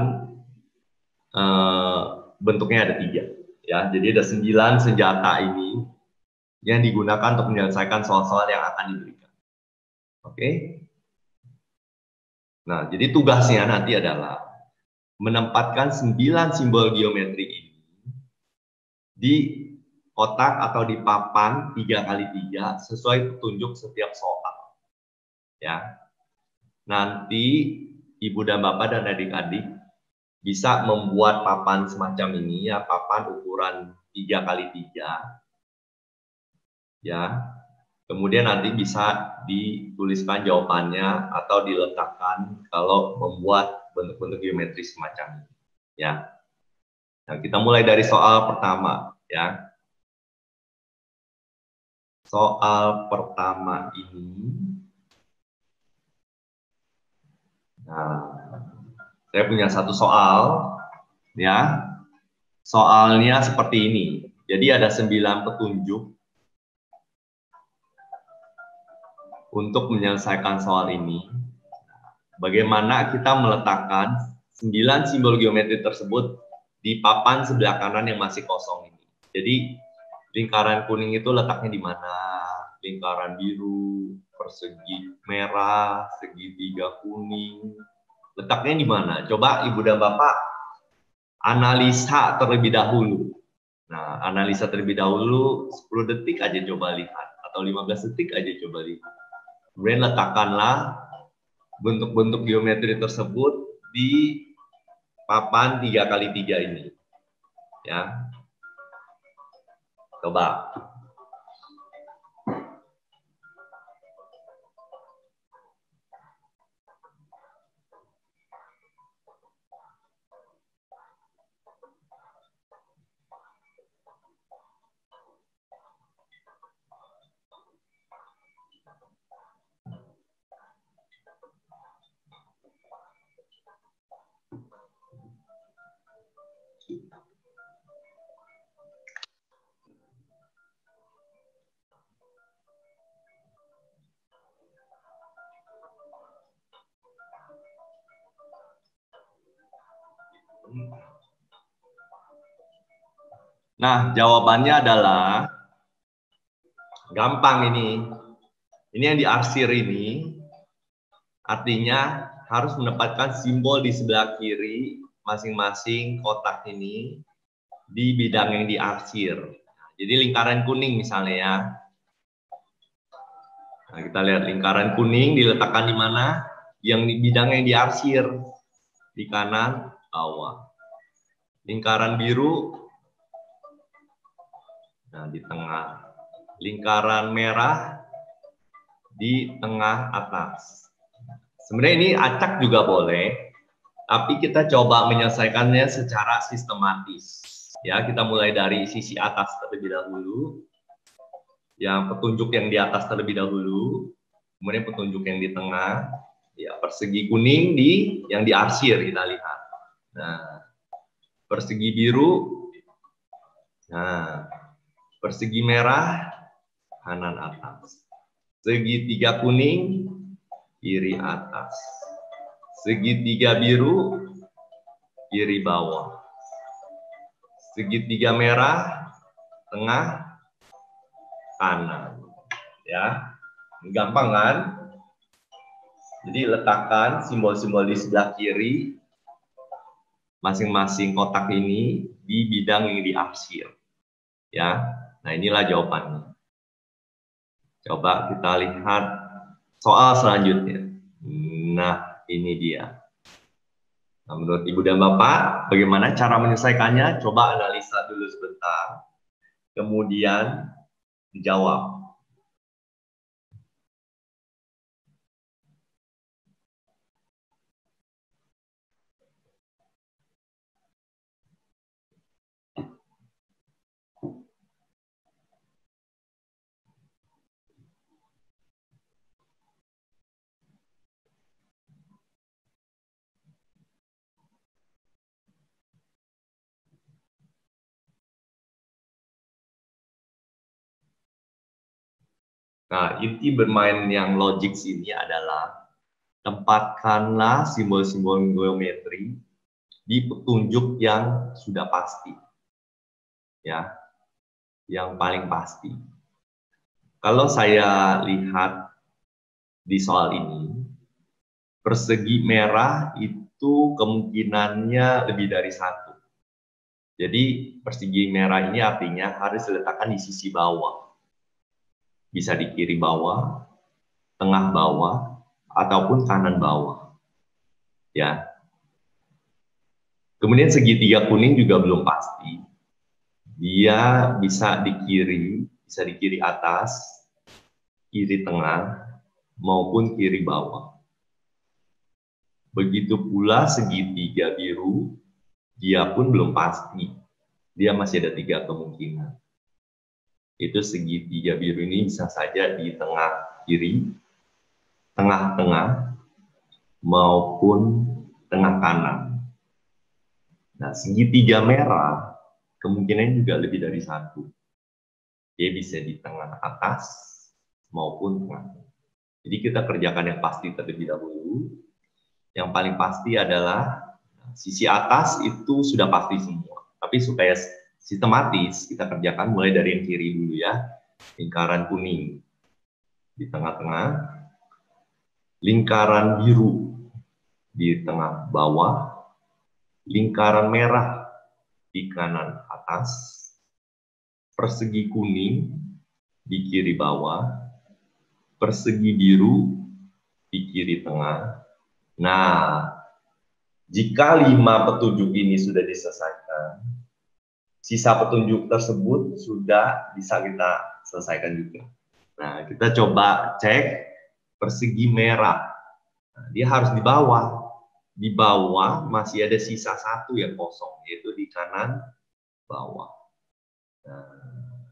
bentuknya ada 3. Ya, jadi ada 9 senjata ini yang digunakan untuk menyelesaikan soal-soal yang akan diberikan. Oke. Nah, jadi tugasnya nanti adalah menempatkan 9 simbol geometri ini di kotak atau di papan 3x3 sesuai petunjuk setiap soal. Ya. Nanti Ibu dan Bapak dan adik-adik bisa membuat papan semacam ini, ya, papan ukuran 3x3. Ya. Kemudian nanti bisa dituliskan jawabannya atau diletakkan kalau membuat bentuk-bentuk geometri semacam ini. Ya. Nah, kita mulai dari soal pertama, ya. Soal pertama ini. Nah, saya punya satu soal, ya. Soalnya seperti ini. Jadi ada 9 petunjuk untuk menyelesaikan soal ini. Bagaimana kita meletakkan 9 simbol geometri tersebut di papan sebelah kanan yang masih kosong ini. Jadi lingkaran kuning itu letaknya di mana? Lingkaran biru, persegi merah, segitiga kuning. Letaknya di mana? Coba Ibu dan Bapak analisa terlebih dahulu. Nah, analisa terlebih dahulu 10 detik aja coba lihat. Atau 15 detik aja coba lihat. Kemudian letakkanlah bentuk-bentuk geometri tersebut di papan 3x3 ini. Ya. Coba. Nah, jawabannya adalah gampang ini. Ini yang diarsir ini artinya harus menempatkan simbol di sebelah kiri masing-masing kotak ini di bidang yang diarsir. Jadi lingkaran kuning misalnya ya. Nah, kita lihat lingkaran kuning diletakkan di mana? Yang di bidang yang diarsir di kanan bawah. Lingkaran biru, nah di tengah. Lingkaran merah di tengah atas. Sebenarnya ini acak juga boleh, tapi kita coba menyelesaikannya secara sistematis. Ya, kita mulai dari sisi atas terlebih dahulu. Yang petunjuk yang di atas terlebih dahulu, kemudian petunjuk yang di tengah, ya persegi kuning di yang diarsir kita lihat. Nah, persegi biru, nah persegi merah kanan atas, segitiga kuning kiri atas, segitiga biru kiri bawah, segitiga merah tengah kanan. Ya, gampang kan? Jadi letakkan simbol-simbol di sebelah kiri masing-masing kotak ini di bidang yang diarsir. Ya, nah inilah jawabannya. Coba kita lihat soal selanjutnya. Nah, ini dia. Nah, menurut Ibu dan Bapak, bagaimana cara menyelesaikannya? Coba analisa dulu sebentar. Kemudian dijawab. Nah, inti bermain yang logik sini adalah tempatkanlah simbol-simbol geometri di petunjuk yang sudah pasti, ya, yang paling pasti. Kalau saya lihat di soal ini, persegi merah itu kemungkinannya lebih dari satu. Jadi persegi merah ini artinya harus diletakkan di sisi bawah. Bisa di kiri bawah, tengah bawah, ataupun kanan bawah. Ya. Kemudian segitiga kuning juga belum pasti. Dia bisa di kiri atas, kiri tengah, maupun kiri bawah. Begitu pula segitiga biru, dia pun belum pasti. Dia masih ada 3 kemungkinan. Itu segitiga biru ini bisa saja di tengah kiri, tengah-tengah, maupun tengah kanan. Nah, segitiga merah kemungkinan juga lebih dari 1. Dia bisa di tengah atas maupun tengah. Jadi kita kerjakan yang pasti terlebih dahulu. Yang paling pasti adalah sisi atas itu sudah pasti semua. Tapi supaya sistematis kita kerjakan mulai dari yang kiri dulu ya. Lingkaran kuning di tengah-tengah, lingkaran biru di tengah bawah, lingkaran merah di kanan atas, persegi kuning di kiri bawah, persegi biru di kiri tengah. Nah, jika 5 petunjuk ini sudah diselesaikan, sisa petunjuk tersebut sudah bisa kita selesaikan juga. Nah, kita coba cek persegi merah. Nah, dia harus di bawah. Di bawah masih ada sisa 1 yang kosong, yaitu di kanan bawah. Nah,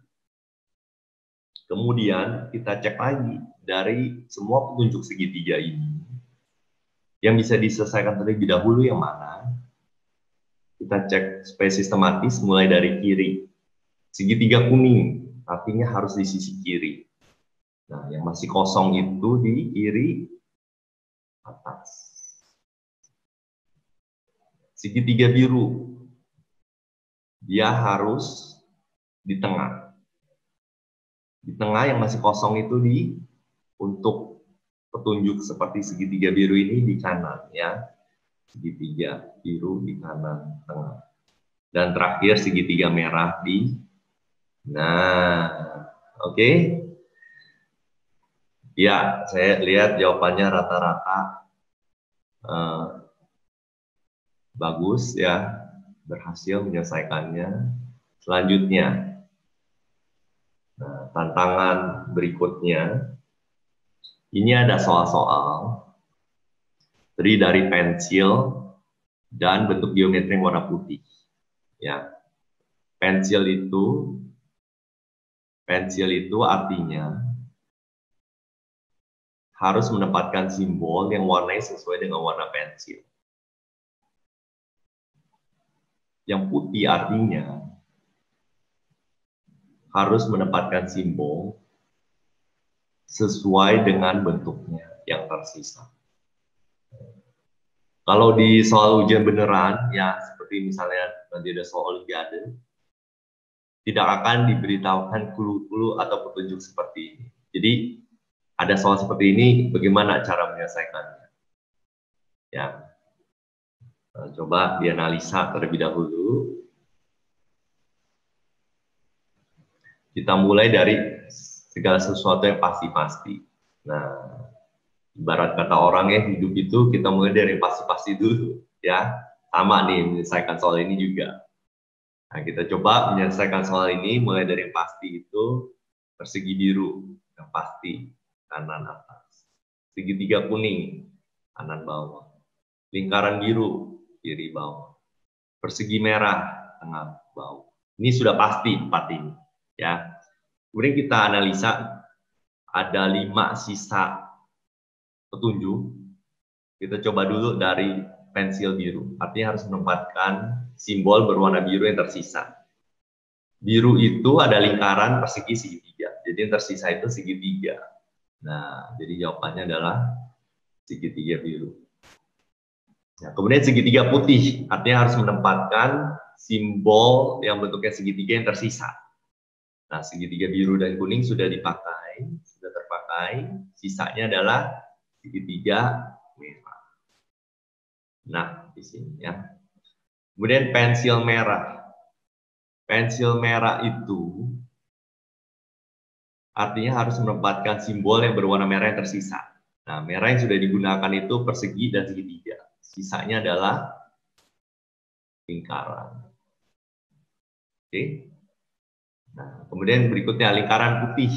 kemudian kita cek lagi dari semua petunjuk segitiga ini. Yang bisa diselesaikan terlebih dahulu yang mana? Kita cek supaya sistematis mulai dari kiri. Segitiga kuning, artinya harus di sisi kiri. Nah, yang masih kosong itu di kiri atas. Segitiga biru, dia harus di tengah. Di tengah yang masih kosong itu untuk petunjuk seperti segitiga biru ini di kanan ya. Segitiga biru di kanan tengah. Dan terakhir segitiga merah di oke. Ya, saya lihat jawabannya rata-rata bagus ya, berhasil menyelesaikannya. Selanjutnya, tantangan berikutnya, ini ada soal-soal terdiri dari pensil dan bentuk geometri yang warna putih. Ya, pensil itu artinya harus menempatkan simbol yang warnanya sesuai dengan warna pensil. Yang putih artinya harus menempatkan simbol sesuai dengan bentuknya yang tersisa. Kalau di soal ujian beneran, ya seperti misalnya nanti ada soal olimpiade, tidak akan diberitahukan clue-clue atau petunjuk seperti ini. Jadi ada soal seperti ini, bagaimana cara menyelesaikannya? Ya, coba dianalisa terlebih dahulu. Kita mulai dari segala sesuatu yang pasti-pasti. Nah, ibarat kata orang ya, hidup itu kita mulai dari pasti-pasti dulu. Ya, sama nih menyelesaikan soal ini juga. Nah, kita coba menyelesaikan soal ini mulai dari yang pasti itu persegi biru, yang pasti kanan atas. Segitiga kuning, kanan bawah. Lingkaran biru, kiri bawah. Persegi merah, tengah bawah. Ini sudah pasti 4 ini. Ya. Kemudian kita analisa ada 5 sisa petunjuk. Kita coba dulu dari pensil biru. Artinya harus menempatkan simbol berwarna biru yang tersisa. Biru itu ada lingkaran persegi segitiga. Jadi yang tersisa itu segitiga. Nah, jadi jawabannya adalah segitiga biru. Nah, kemudian segitiga putih, artinya harus menempatkan simbol yang bentuknya segitiga yang tersisa. Nah, segitiga biru dan kuning sudah dipakai, sudah terpakai. Sisanya adalah segitiga merah. Nah, di sini ya. Kemudian pensil merah. Pensil merah itu artinya harus menempatkan simbol yang berwarna merah yang tersisa. Nah, merah yang sudah digunakan itu persegi dan segitiga. Sisanya adalah lingkaran. Oke. Nah, kemudian berikutnya lingkaran putih.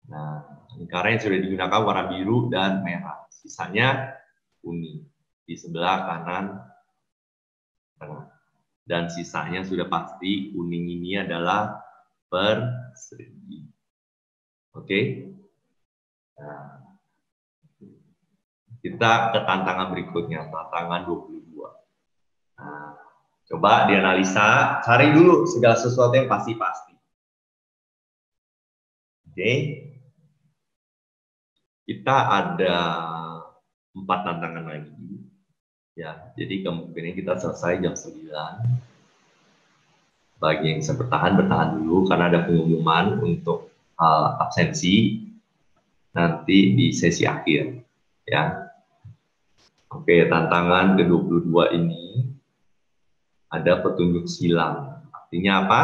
Nah, lingkaran yang sudah digunakan warna biru dan merah. Sisanya kuning di sebelah kanan tengah. Dan sisanya sudah pasti kuning ini adalah persegi. Oke. Nah, kita ke tantangan berikutnya, tantangan 22. Nah, coba dianalisa, cari dulu segala sesuatu yang pasti-pasti. Oke. Kita ada 4 tantangan lagi. Ya, jadi kemungkinan kita selesai jam 9. Bagi yang bisa bertahan dulu karena ada pengumuman untuk absensi nanti di sesi akhir. Ya. Oke, tantangan ke-22 ini ada petunjuk silang. Artinya apa?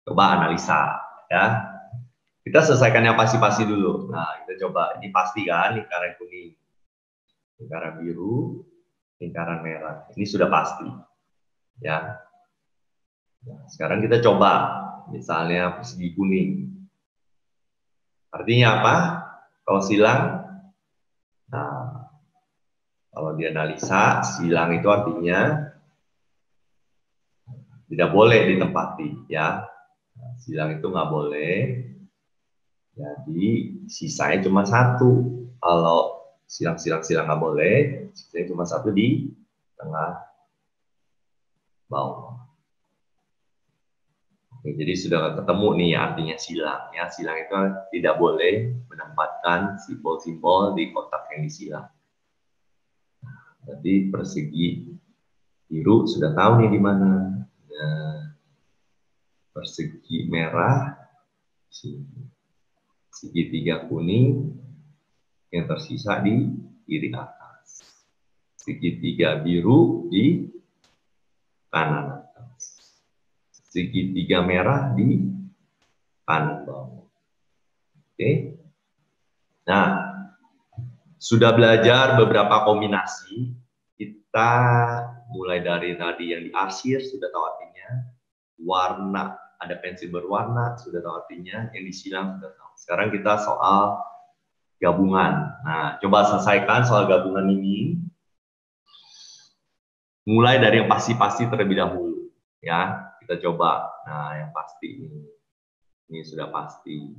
Coba analisa, ya. Kita selesaikan yang pasti-pasti dulu. Nah, kita coba. Ini pasti kan, lingkaran kuning, lingkaran biru, lingkaran merah. Ini sudah pasti, ya. Nah, sekarang kita coba, misalnya persegi kuning. Artinya apa? Kalau silang, nah, kalau dianalisa, silang itu artinya tidak boleh ditempati, ya. Silang itu nggak boleh. Jadi sisanya cuma satu. Kalau silang nggak boleh, sisanya cuma satu di tengah bawah. Oke, jadi sudah ketemu nih artinya silang. Ya, silang itu tidak boleh menempatkan simbol-simbol di kotak yang disilang. Jadi persegi biru sudah tahu nih di mana. Nah, persegi merah, segitiga kuning yang tersisa di kiri atas, segitiga biru di kanan atas, segitiga merah di kanan bawah. Oke. Nah, sudah belajar beberapa kombinasi. Kita mulai dari tadi yang diarsir sudah tahu artinya, warna ada pensil berwarna sudah tahu artinya, yang disilang sudah tahu. Sekarang kita soal gabungan. Nah, coba selesaikan soal gabungan ini. Mulai dari yang pasti-pasti terlebih dahulu, ya. Kita coba. Nah, yang pasti ini sudah pasti.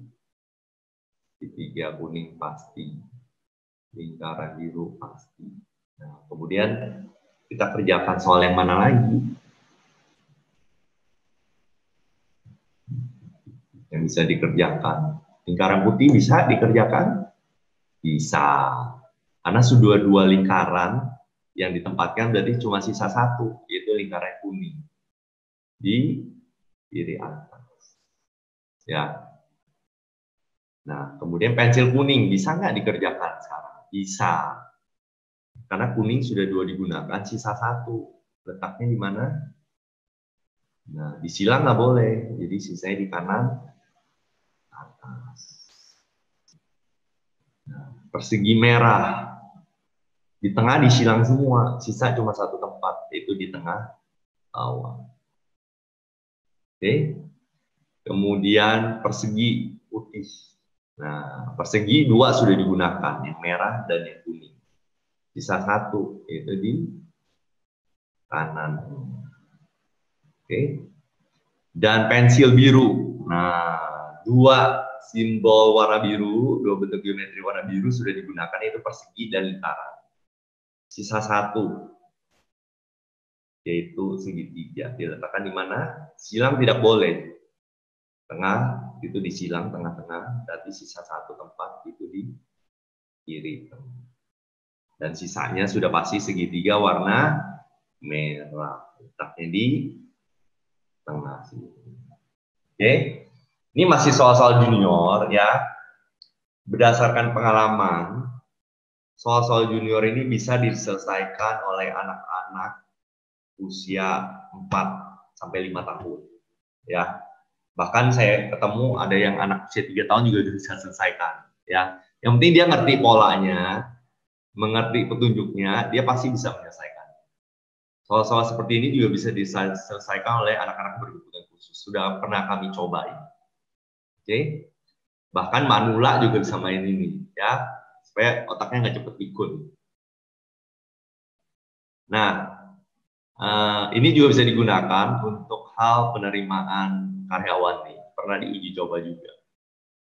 Segitiga kuning pasti. Lingkaran biru pasti. Nah, kemudian kita kerjakan soal yang mana lagi? Yang bisa dikerjakan. Lingkaran putih bisa dikerjakan? Bisa. Karena sudah dua lingkaran yang ditempatkan berarti cuma sisa satu, yaitu lingkaran kuning di kiri atas. Ya. Nah, kemudian pensil kuning bisa nggak dikerjakan sekarang? Bisa. Karena kuning sudah dua digunakan, sisa satu. Letaknya di mana? Nah, disilang nggak boleh. Jadi sisanya di kanan atas. Nah, persegi merah. Di tengah disilang semua. Sisa cuma satu tempat, yaitu di tengah bawah. Oke. Kemudian persegi putih. Nah, persegi dua sudah digunakan, yang merah dan yang kuning. Sisa satu, yaitu di kanan. Oke. Dan pensil biru. Nah, dua simbol warna biru, dua bentuk geometri warna biru sudah digunakan, yaitu persegi dan lingkaran. Sisa satu. yaitu segitiga. Diletakkan di mana? Silang tidak boleh. Tengah itu di silang tengah-tengah, berarti sisa satu tempat itu di kiri. Dan sisanya sudah pasti segitiga warna merah. Letaknya di tengah sini. Oke. Ini masih soal-soal junior ya. Berdasarkan pengalaman, soal-soal junior ini bisa diselesaikan oleh anak-anak usia 4 sampai 5 tahun. Ya. Bahkan saya ketemu ada yang anak usia 3 tahun juga bisa selesaikan, ya. Yang penting dia ngerti polanya, mengerti petunjuknya, dia pasti bisa menyelesaikan. Soal-soal seperti ini juga bisa diselesaikan oleh anak-anak berkebutuhan khusus. Sudah pernah kami cobain. Oke. Bahkan manula juga bisa main ini, ya, supaya otaknya nggak cepet pikun. Nah, ini juga bisa digunakan untuk hal penerimaan karyawan nih. Pernah diuji coba juga.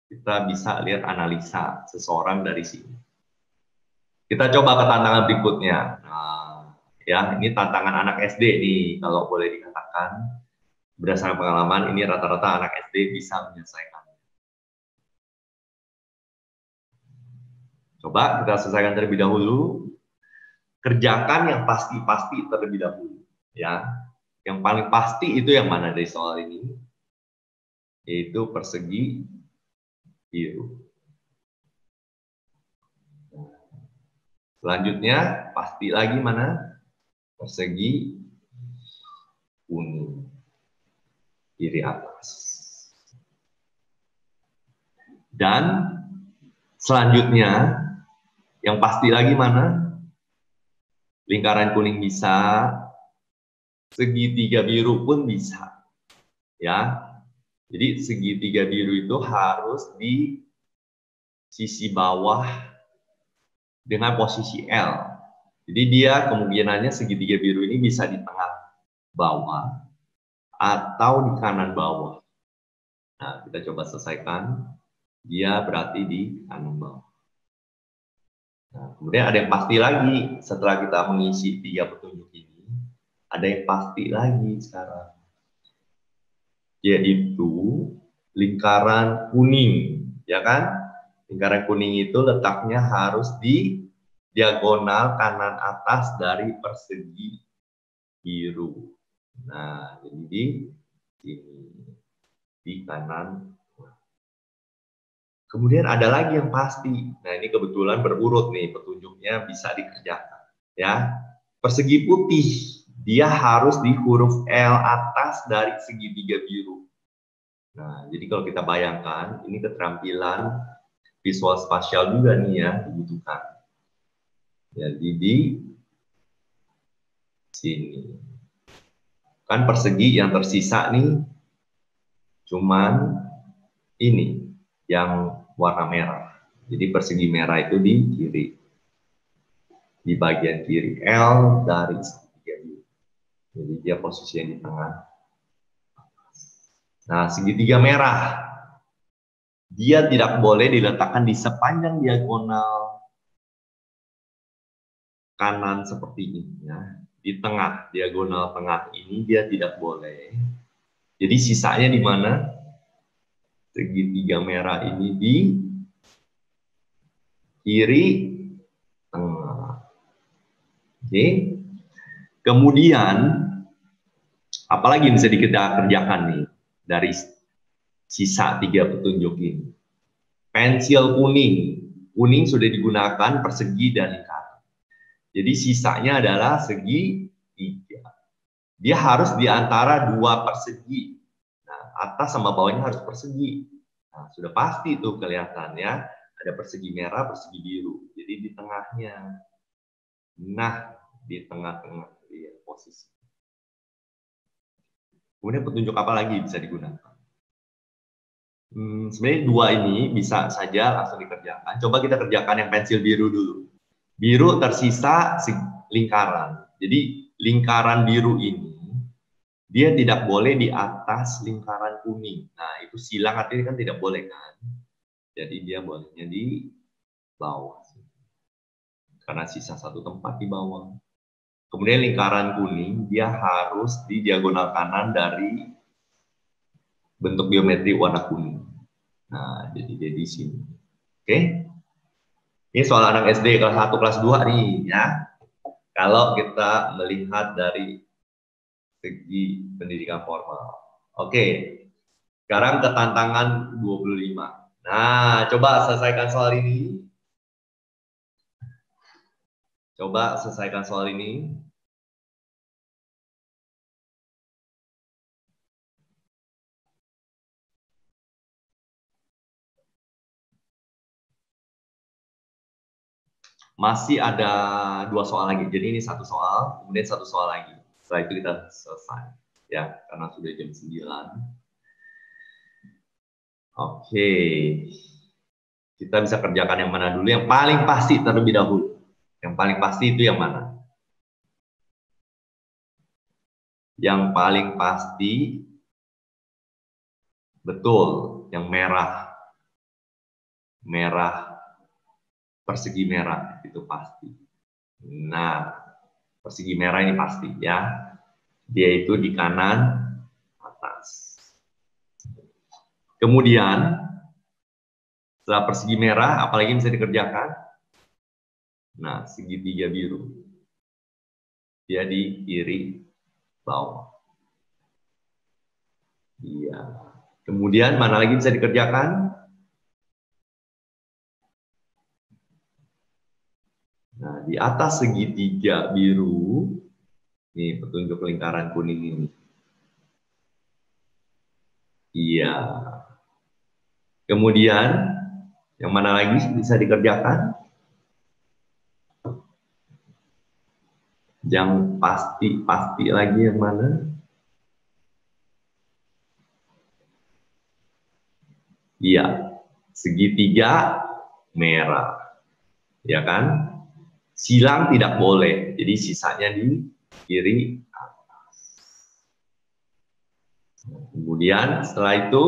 Kita bisa lihat analisa seseorang dari sini. Kita coba ke tantangan berikutnya. Nah, ya, ini tantangan anak SD nih, kalau boleh dikatakan. Berdasarkan pengalaman, ini rata-rata anak SD bisa menyelesaikan. Coba kita selesaikan terlebih dahulu. Kerjakan yang pasti-pasti terlebih dahulu. Ya, yang paling pasti itu yang mana dari soal ini? Yaitu persegi biru. Selanjutnya, pasti lagi mana? Persegi kuning. Kiri atas. Dan selanjutnya, yang pasti lagi mana? Lingkaran kuning bisa, segitiga biru pun bisa. Ya. Jadi segitiga biru itu harus di sisi bawah dengan posisi L. Jadi dia kemungkinannya segitiga biru ini bisa di tengah bawah atau di kanan bawah. Nah, kita coba selesaikan. Dia berarti di kanan bawah. Nah, kemudian ada yang pasti lagi setelah kita mengisi 3 petunjuk ini. Ada yang pasti lagi sekarang. Yaitu lingkaran kuning. Ya kan? Lingkaran kuning itu letaknya harus di diagonal kanan atas dari persegi biru. Nah, jadi di sini, di kanan. Kemudian ada lagi yang pasti. Nah, ini kebetulan berurut nih petunjuknya bisa dikerjakan. Ya, persegi putih dia harus di huruf L atas dari segitiga biru. Nah, jadi kalau kita bayangkan ini keterampilan visual spasial juga nih ya dibutuhkan. Jadi di sini. Kan persegi yang tersisa nih cuman ini yang warna merah. Jadi persegi merah itu di kiri. Di bagian kiri L dari segitiga biru. Jadi dia posisinya di tengah. Nah, segitiga merah dia tidak boleh diletakkan di sepanjang diagonal kanan seperti ini ya. Di tengah, diagonal tengah ini dia tidak boleh. Jadi sisanya di mana? Segitiga merah ini di kiri tengah. Oke. Kemudian apalagi yang bisa kita kerjakan nih dari sisa 3 petunjuk ini? Pensil kuning. Kuning sudah digunakan persegi dan lingkaran. Jadi sisanya adalah segitiga. Dia harus di antara 2 persegi. Nah, atas sama bawahnya harus persegi. Nah, sudah pasti itu kelihatan ya. Ada persegi merah, persegi biru. Jadi di tengahnya. Nah, di tengah-tengah ya, posisi. Kemudian petunjuk apa lagi bisa digunakan? Sebenarnya 2 ini bisa saja langsung dikerjakan. Coba kita kerjakan yang pensil biru dulu. Biru tersisa lingkaran. Jadi lingkaran biru ini dia tidak boleh di atas lingkaran kuning. Nah, itu silang artinya kan tidak boleh kan. Jadi dia bolehnya di bawah. Karena sisa 1 tempat di bawah. Kemudian lingkaran kuning dia harus di diagonal kanan dari bentuk geometri warna kuning. Nah, jadi di sini. Oke. Ini soal anak SD kelas 1, kelas 2 nih ya. Kalau kita melihat dari segi pendidikan formal. Oke. Sekarang ke tantangan 25. Nah, coba selesaikan soal ini. Coba selesaikan soal ini. Masih ada 2 soal lagi. Jadi ini 1 soal, kemudian 1 soal lagi. Setelah itu kita selesai. Ya, karena sudah jam 9. Oke. Kita bisa kerjakan yang mana dulu? Yang paling pasti terlebih dahulu. Yang paling pasti itu yang mana? Yang paling pasti, betul, yang merah. Merah, persegi merah, itu pasti. Nah, persegi merah ini pasti ya. Dia itu di kanan atas. Kemudian, setelah persegi merah, apalagi bisa dikerjakan? Nah, segitiga biru. Dia di kiri bawah. Iya. Kemudian, mana lagi bisa dikerjakan? Nah, di atas segitiga biru, nih petunjuk lingkaran kuning ini. Iya. Kemudian, yang mana lagi bisa dikerjakan? Yang pasti lagi yang mana? Iya, segitiga merah. Ya kan? Silang tidak boleh. Jadi sisanya di kiri atas. Kemudian setelah itu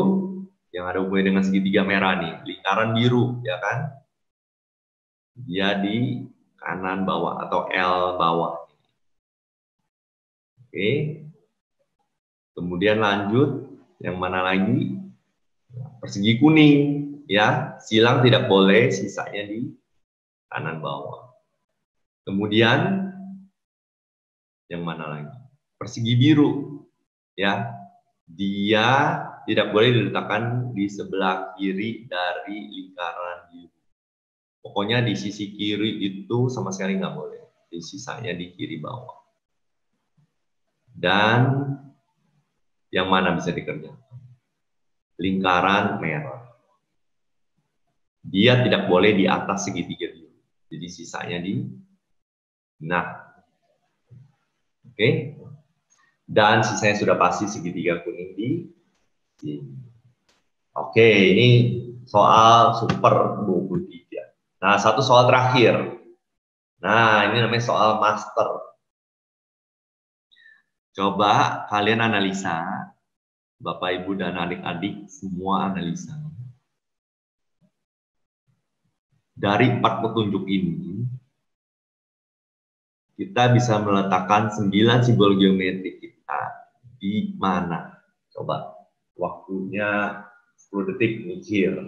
yang ada hubungannya dengan segitiga merah nih, lingkaran biru, ya kan? Dia di kanan bawah atau L bawah. Oke. Kemudian lanjut, yang mana lagi? Persegi kuning, ya. Silang tidak boleh, sisanya di kanan bawah. Kemudian yang mana lagi? Persegi biru, ya. Dia tidak boleh diletakkan di sebelah kiri dari lingkaran biru. Pokoknya di sisi kiri itu sama sekali nggak boleh. Di sisanya di kiri bawah. Dan yang mana bisa dikerjakan? Lingkaran merah. Dia tidak boleh di atas segitiga biru. Jadi sisanya di nah. Oke. Dan sisanya sudah pasti segitiga kuning di sini. Oke, ini soal super 23. Nah, satu soal terakhir. Nah, ini namanya soal master. Coba kalian analisa, Bapak, Ibu, dan adik-adik semua analisa. Dari 4 petunjuk ini, kita bisa meletakkan 9 simbol geometri kita di mana? Coba, waktunya 10 detik mikir.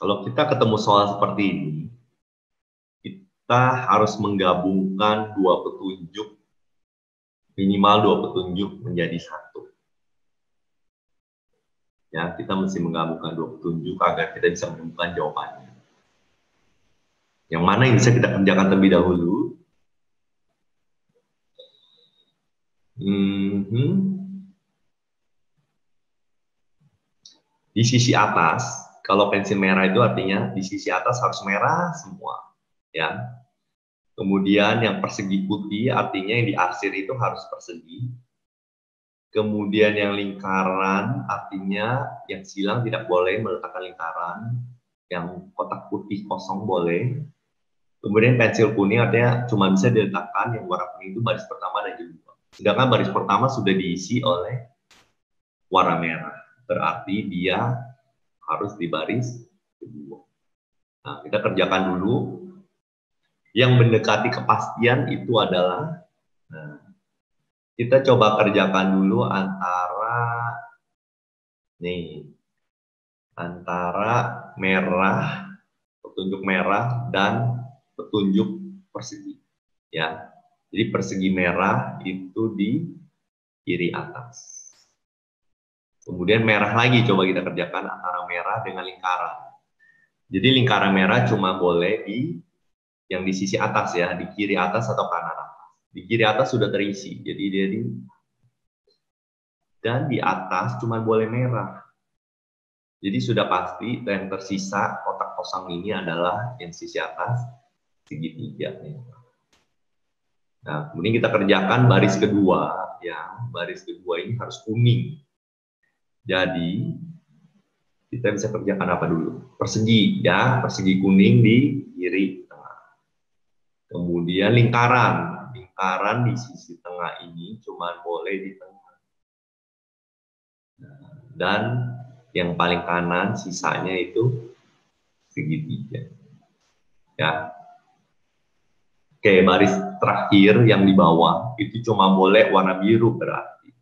Kalau kita ketemu soal seperti ini, kita harus menggabungkan 2 petunjuk, minimal 2 petunjuk menjadi 1. Ya, kita mesti menggabungkan 2 petunjuk agar kita bisa menemukan jawabannya. Yang mana yang bisa kita kerjakan terlebih dahulu? Di sisi atas, kalau pensil merah itu artinya di sisi atas harus merah semua, ya. Kemudian yang persegi putih artinya yang diarsir itu harus persegi. Kemudian yang lingkaran, artinya yang silang tidak boleh meletakkan lingkaran. Yang kotak putih kosong boleh. Kemudian pensil kuning artinya cuma bisa diletakkan yang warna kuning itu baris pertama dan kedua. Sedangkan baris pertama sudah diisi oleh warna merah. Berarti dia harus di baris kedua. Nah, kita kerjakan dulu. Yang mendekati kepastian itu adalah, nah, kita coba kerjakan dulu antara merah, petunjuk merah dan petunjuk persegi. Ya, jadi persegi merah itu di kiri atas. Kemudian merah lagi coba kita kerjakan antara merah dengan lingkaran. Jadi lingkaran merah cuma boleh yang di sisi atas ya, di kiri atas atau kanan atas. Di kiri atas sudah terisi, jadi dia dan di atas cuma boleh merah. Jadi sudah pasti yang tersisa kotak kosong ini adalah yang sisi atas segitiga. Nah, kemudian kita kerjakan baris kedua ya, baris kedua ini harus kuning. Jadi kita bisa kerjakan apa dulu? Persegi ya, persegi kuning di kiri tengah. Kemudian lingkaran di sisi tengah ini cuma boleh di tengah. Dan yang paling kanan sisanya itu segitiga. Ya. Oke, baris terakhir yang di bawah itu cuma boleh warna biru berarti.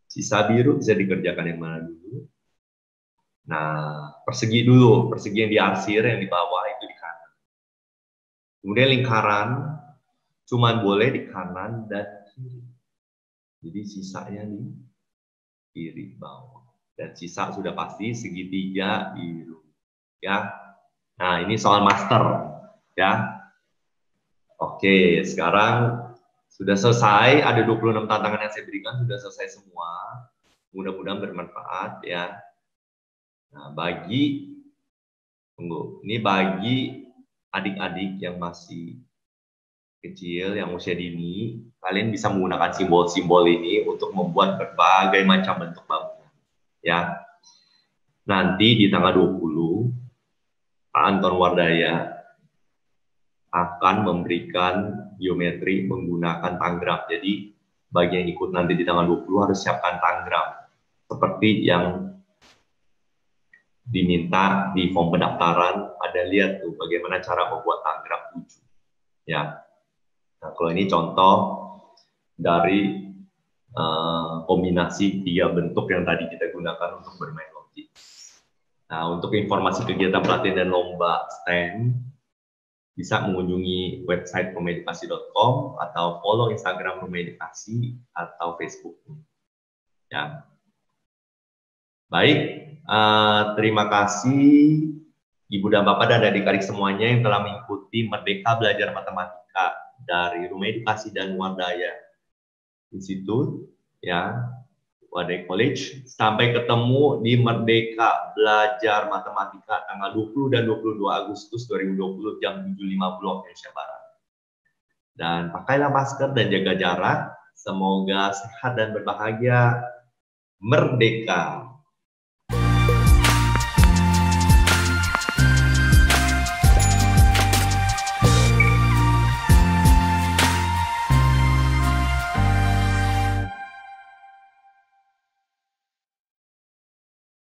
Sisa biru bisa dikerjakan yang mana dulu? Nah, persegi dulu, persegi yang diarsir yang di bawah itu di kanan. Kemudian lingkaran cuma boleh di kanan dan kiri. Jadi sisanya di kiri bawah. Dan sisa sudah pasti segitiga biru. Ya. Nah, ini soal master. Ya. Oke, sekarang sudah selesai. Ada 26 tantangan yang saya berikan, sudah selesai semua. Mudah-mudahan bermanfaat ya. Nah, ini bagi adik-adik yang masih kecil, yang usia dini, kalian bisa menggunakan simbol-simbol ini untuk membuat berbagai macam bentuk bangunan. Ya, nanti di tanggal 20, Pak Anton Wardaya akan memberikan geometri menggunakan tanggraf. Jadi, bagi yang ikut nanti di tanggal 20 harus siapkan tanggraf. Seperti yang diminta di form pendaftaran, ada lihat tuh bagaimana cara membuat tanggraf 7. Ya. Nah, kalau ini contoh dari kombinasi 3 bentuk yang tadi kita gunakan untuk bermain logik. Nah, untuk informasi kegiatan pelatihan dan lomba STEM, bisa mengunjungi website rumahedukasi.com atau follow Instagram Rumah Edukasi atau Facebook. Ya. Baik, terima kasih Ibu dan Bapak dan adik-adik semuanya yang telah mengikuti Merdeka Belajar Matematika dari Rumah Edukasi dan Wardaya Institute, ya, Wardaya College. Sampai ketemu di Merdeka Belajar Matematika tanggal 20 dan 22 Agustus 2020 jam 7.50 Indonesia Barat. Dan pakailah masker dan jaga jarak. Semoga sehat dan berbahagia. Merdeka!